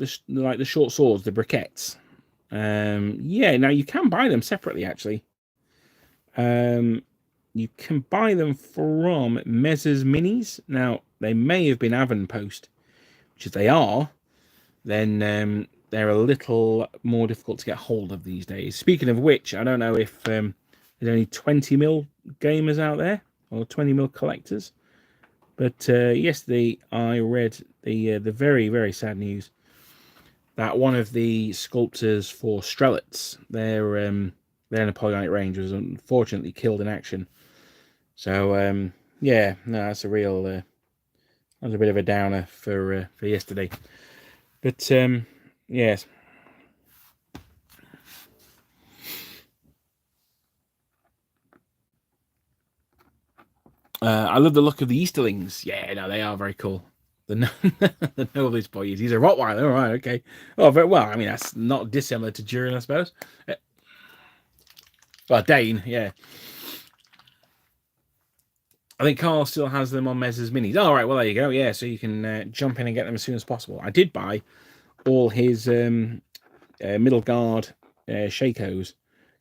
short swords, the briquettes? Yeah. Now you can buy them separately, actually. You can buy them from Mez's Minis. Now they may have been Avonpost, which if they are, then they're a little more difficult to get hold of these days. Speaking of which, I don't know if there's only 20mm gamers out there or 20mm collectors. But yesterday I read the very very sad news that one of the sculptors for Strelitz, their Napoleonic range, was unfortunately killed in action. So yeah, no, that's a real that was a bit of a downer for yesterday. But yes. I love the look of the Easterlings. Yeah, no, they are very cool. The the noblest boys. He's a Rottweiler. All right, okay. Oh, very well. I mean, that's not dissimilar to Durin, I suppose. Well, Dane, yeah. I think Carl still has them on Mez's Minis. All right, well, there you go. Yeah, so you can jump in and get them as soon as possible. I did buy all his middle guard Shakos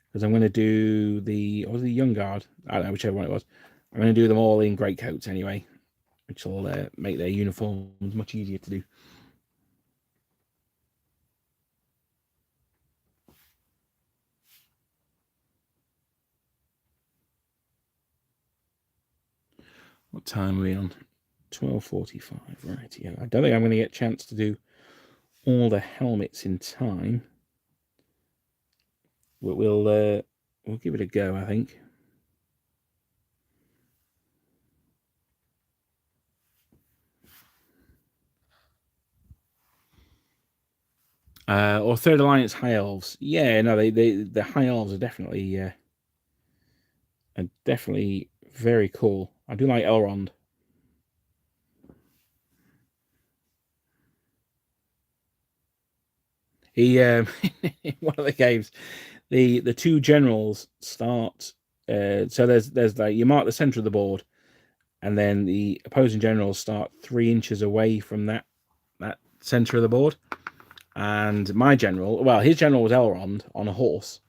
because I'm going to do the young guard. I don't know, whichever one it was. I'm going to do them all in great coats anyway, which will make their uniforms much easier to do. What time are we on? 12:45. Right, yeah. I don't think I'm going to get a chance to do all the helmets in time. But we'll give it a go, I think. Or Third Alliance High Elves. Yeah, no, the High Elves are definitely very cool. I do like Elrond. He in one of the games, the two generals start. So there's like you mark the center of the board, and then the opposing generals start 3 inches away from that center of the board. And my general, well, his general was Elrond on a horse,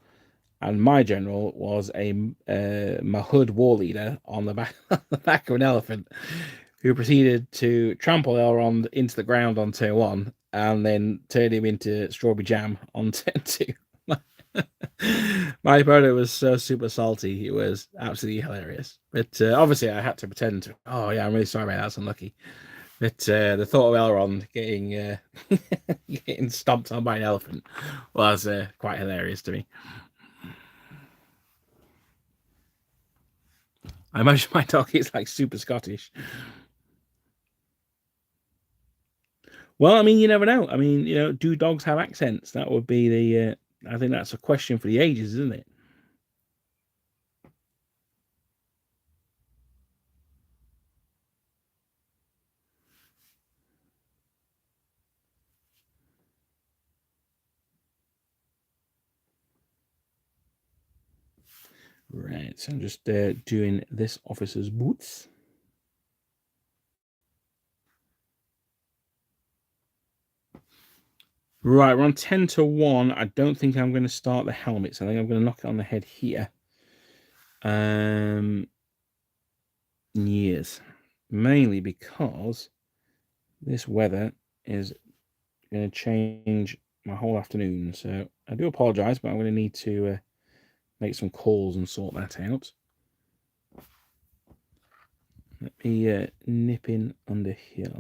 and my general was a Mahud war leader on the back of an elephant, who proceeded to trample Elrond into the ground on turn 1, and then turn him into strawberry jam on turn 2. My opponent was so super salty. It was absolutely hilarious. But obviously, I had to pretend to. Oh yeah, I'm really sorry, mate. That's unlucky. But the thought of Elrond getting getting stomped on by an elephant was quite hilarious to me. I imagine my dog is like super Scottish. Well, I mean, you never know. I mean, do dogs have accents? That would be the. I think that's a question for the ages, isn't it? Right. So I'm just doing this officer's boots. Right, we're on 10 to 1. I don't think I'm going to start the helmets. I think I'm going to knock it on the head here. Yes. Mainly because this weather is going to change my whole afternoon. So I do apologize, but I'm going to need to make some calls and sort that out. Let me nip in under here.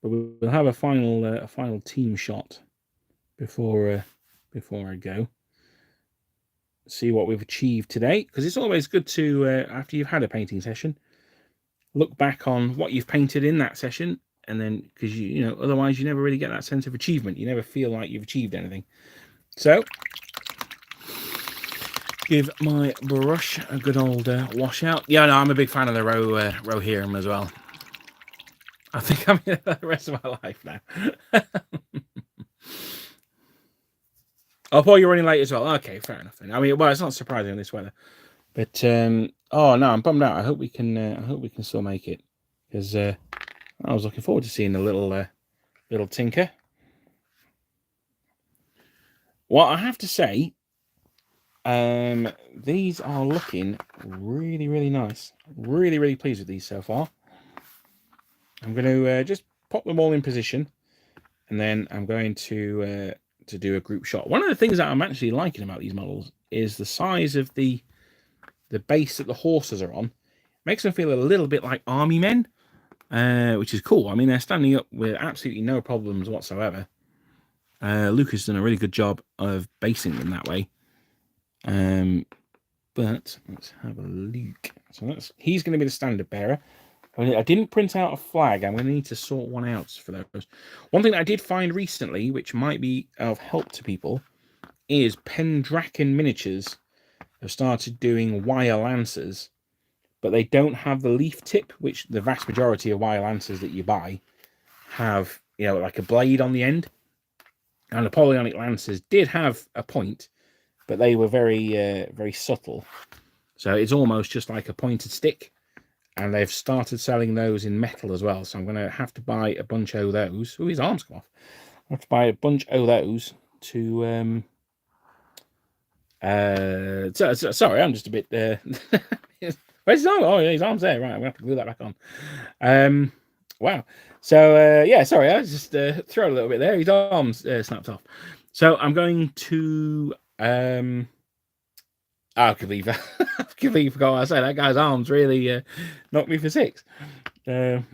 But we'll have a final team shot before I go. See what we've achieved today, because it's always good to after you've had a painting session, look back on what you've painted in that session, and then because otherwise you never really get that sense of achievement. You never feel like you've achieved anything. So give my brush a good old wash out. Yeah, no, I'm a big fan of the Rohirrim as well. I think I'm here for the rest of my life now. Oh, Paul, you're running late as well. Okay, fair enough. I mean, well, it's not surprising in this weather, but oh no, I'm bummed out. I hope we can still make it, because I was looking forward to seeing the little tinker. Well, I have to say, these are looking really, really nice. Really, really pleased with these so far. I'm going to just pop them all in position, and then I'm going to do a group shot. One of the things that I'm actually liking about these models is the size of the base that the horses are on. Makes them feel a little bit like army men, which is cool. I mean, they're standing up with absolutely no problems whatsoever. Luke has done a really good job of basing them that way. But let's have a look. So he's going to be the standard bearer. I didn't print out a flag. I'm going to need to sort one out for those. One thing that I did find recently, which might be of help to people, is Pendraken Miniatures have started doing wire lancers, but they don't have the leaf tip, which the vast majority of wire lancers that you buy have, like a blade on the end. And Napoleonic lancers did have a point, but they were very, very subtle. So it's almost just like a pointed stick. And they've started selling those in metal as well. So I'm going to have to buy a bunch of those. Oh, his arms come off. I have to buy a bunch of those to... sorry, I'm just a bit... Where's his arm? Oh, yeah, his arm's there. Right, I'm going to have to glue that back on. Wow. So, yeah, sorry, I was just throwing a little bit there. His arms snapped off. So I'm going to... I completely forgot what I said. That guy's arms really knocked me for 6. If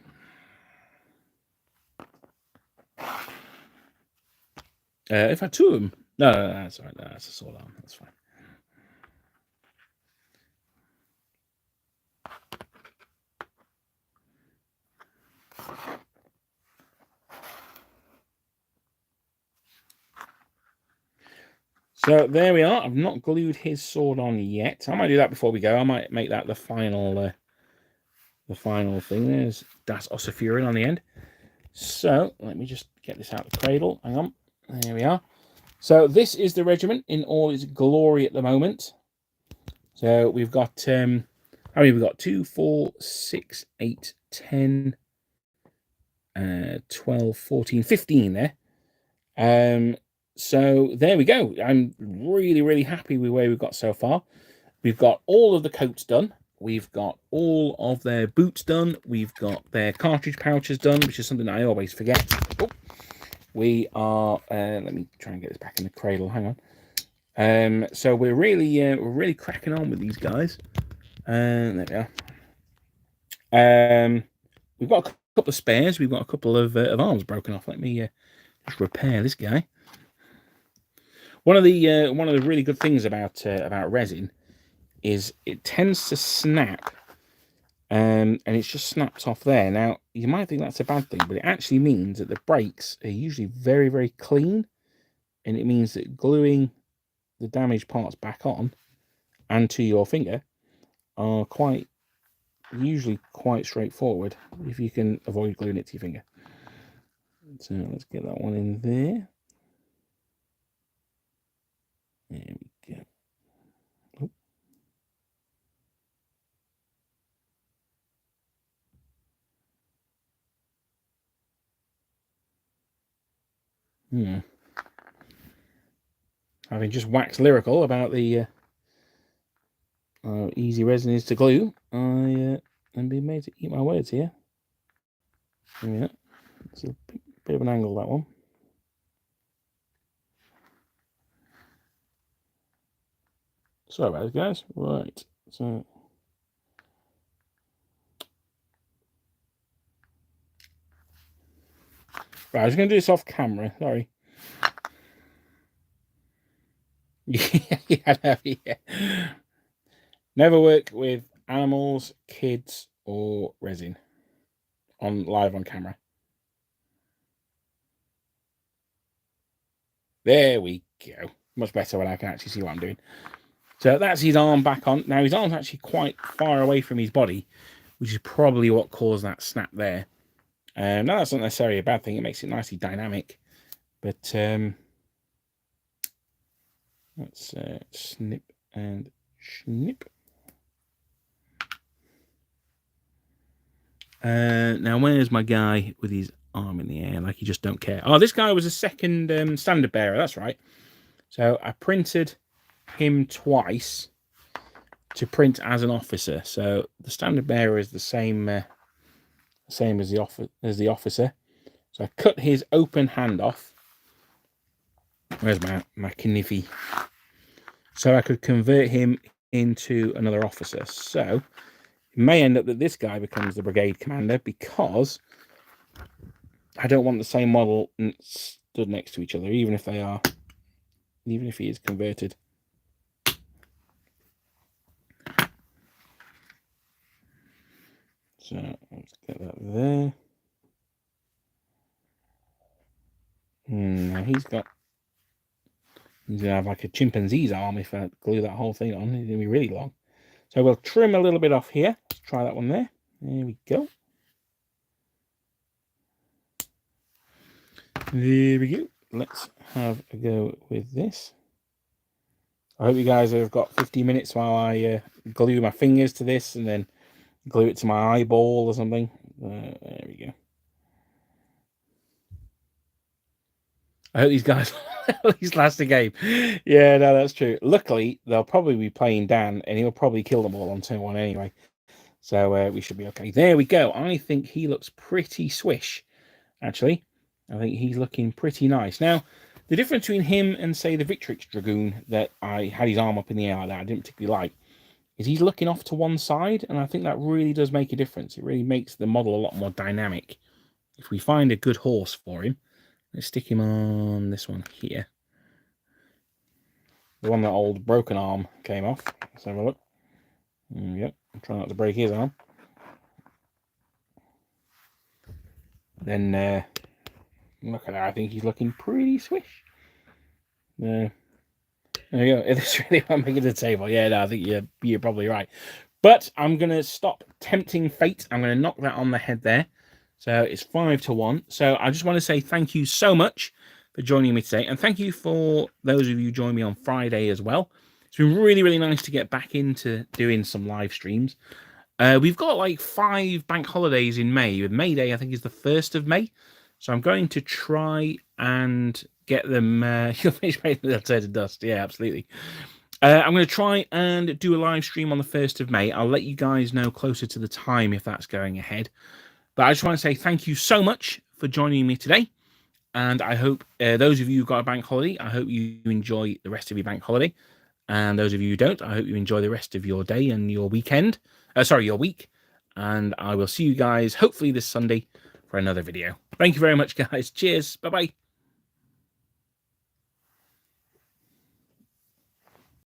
I had 2 of them, no, that's all right. No, that's a sword arm. That's fine. So there we are. I've not glued his sword on yet. I might do that before we go. I might make that the final thing. There's Das Ossifurin on the end. So let me just get this out of the cradle. Hang on. There we are. So this is the regiment in all its glory at the moment. So we've got we've got 2, 4, 6, 8, 10, 12, 14, 15 there. So there we go. I'm really, really happy with where we've got so far. We've got all of the coats done. We've got all of their boots done. We've got their cartridge pouches done, which is something I always forget. Oh, we are. Let me try and get this back in the cradle. Hang on. So we're really cracking on with these guys. There we are. We've got a couple of spares. We've got a couple of arms broken off. Let me just repair this guy. One of the really good things about resin is it tends to snap, and it's just snapped off there. Now you might think that's a bad thing, but it actually means that the brakes are usually very, very clean, and it means that gluing the damaged parts back on and to your finger are usually quite straightforward if you can avoid gluing it to your finger. So let's get that one in there. There we go. Oh. Having just waxed lyrical about the easy resin is to glue, I am being made to eat my words here. Yeah, it's a bit of an angle, that one. Sorry about it, guys. Right, so right, I was going to do this off camera. Sorry. Yeah. Never work with animals, kids, or resin live on camera. There we go. Much better when I can actually see what I'm doing. So that's his arm back on. Now his arm's actually quite far away from his body, which is probably what caused that snap there. Now that's not necessarily a bad thing. It makes it nicely dynamic. But let's snip and snip. Now where's my guy with his arm in the air like you just don't care? Oh, this guy was a second standard bearer. That's right. So I printed him twice to print as an officer. So the standard bearer is the same as the officer. So I cut his open hand off. Where's my kniffy? So I could convert him into another officer. So it may end up that this guy becomes the brigade commander, because I don't want the same model stood next to each other, even if he is converted. So let's get that there. Now he's going to have like a chimpanzee's arm if I glue that whole thing on. It's going to be really long. So we'll trim a little bit off here. Let's try that one there. There we go. There we go. Let's have a go with this. I hope you guys have got 15 minutes while I glue my fingers to this and then glue it to my eyeball or something. There we go. I hope these guys at least last a game. Yeah, no, that's true. Luckily, they'll probably be playing Dan, and he'll probably kill them all on turn one anyway. So we should be okay. There we go. I think he looks pretty swish, actually. I think he's looking pretty nice. Now, the difference between him and, say, the Victrix Dragoon that I had his arm up in the air like that I didn't particularly like, is he's looking off to one side, and I think that really does make a difference. It really makes the model a lot more dynamic. If we find a good horse for him, let's stick him on this one here. The one that old broken arm came off. Let's have a look. Yep, I'm trying not to break his arm. Then look at that. I think he's looking pretty swish. There you go. This really won't make it to the table. Yeah, no, I think you're probably right. But I'm going to stop tempting fate. I'm going to knock that on the head there. So it's 5-1. So I just want to say thank you so much for joining me today. And thank you for those of you who joined me on Friday as well. It's been really, really nice to get back into doing some live streams. We've got like 5 bank holidays in May. May Day, I think, is the 1st of May. So I'm going to try and get them. You'll finish painting, they'll turn to dust. Yeah, absolutely. I'm going to try and do a live stream on the 1st of May. I'll let you guys know closer to the time if that's going ahead. But I just want to say thank you so much for joining me today. And I hope those of you who got a bank holiday, I hope you enjoy the rest of your bank holiday. And those of you who don't, I hope you enjoy the rest of your day and your weekend. Your week. And I will see you guys hopefully this Sunday for another video. Thank you very much, guys. Cheers. Bye-bye.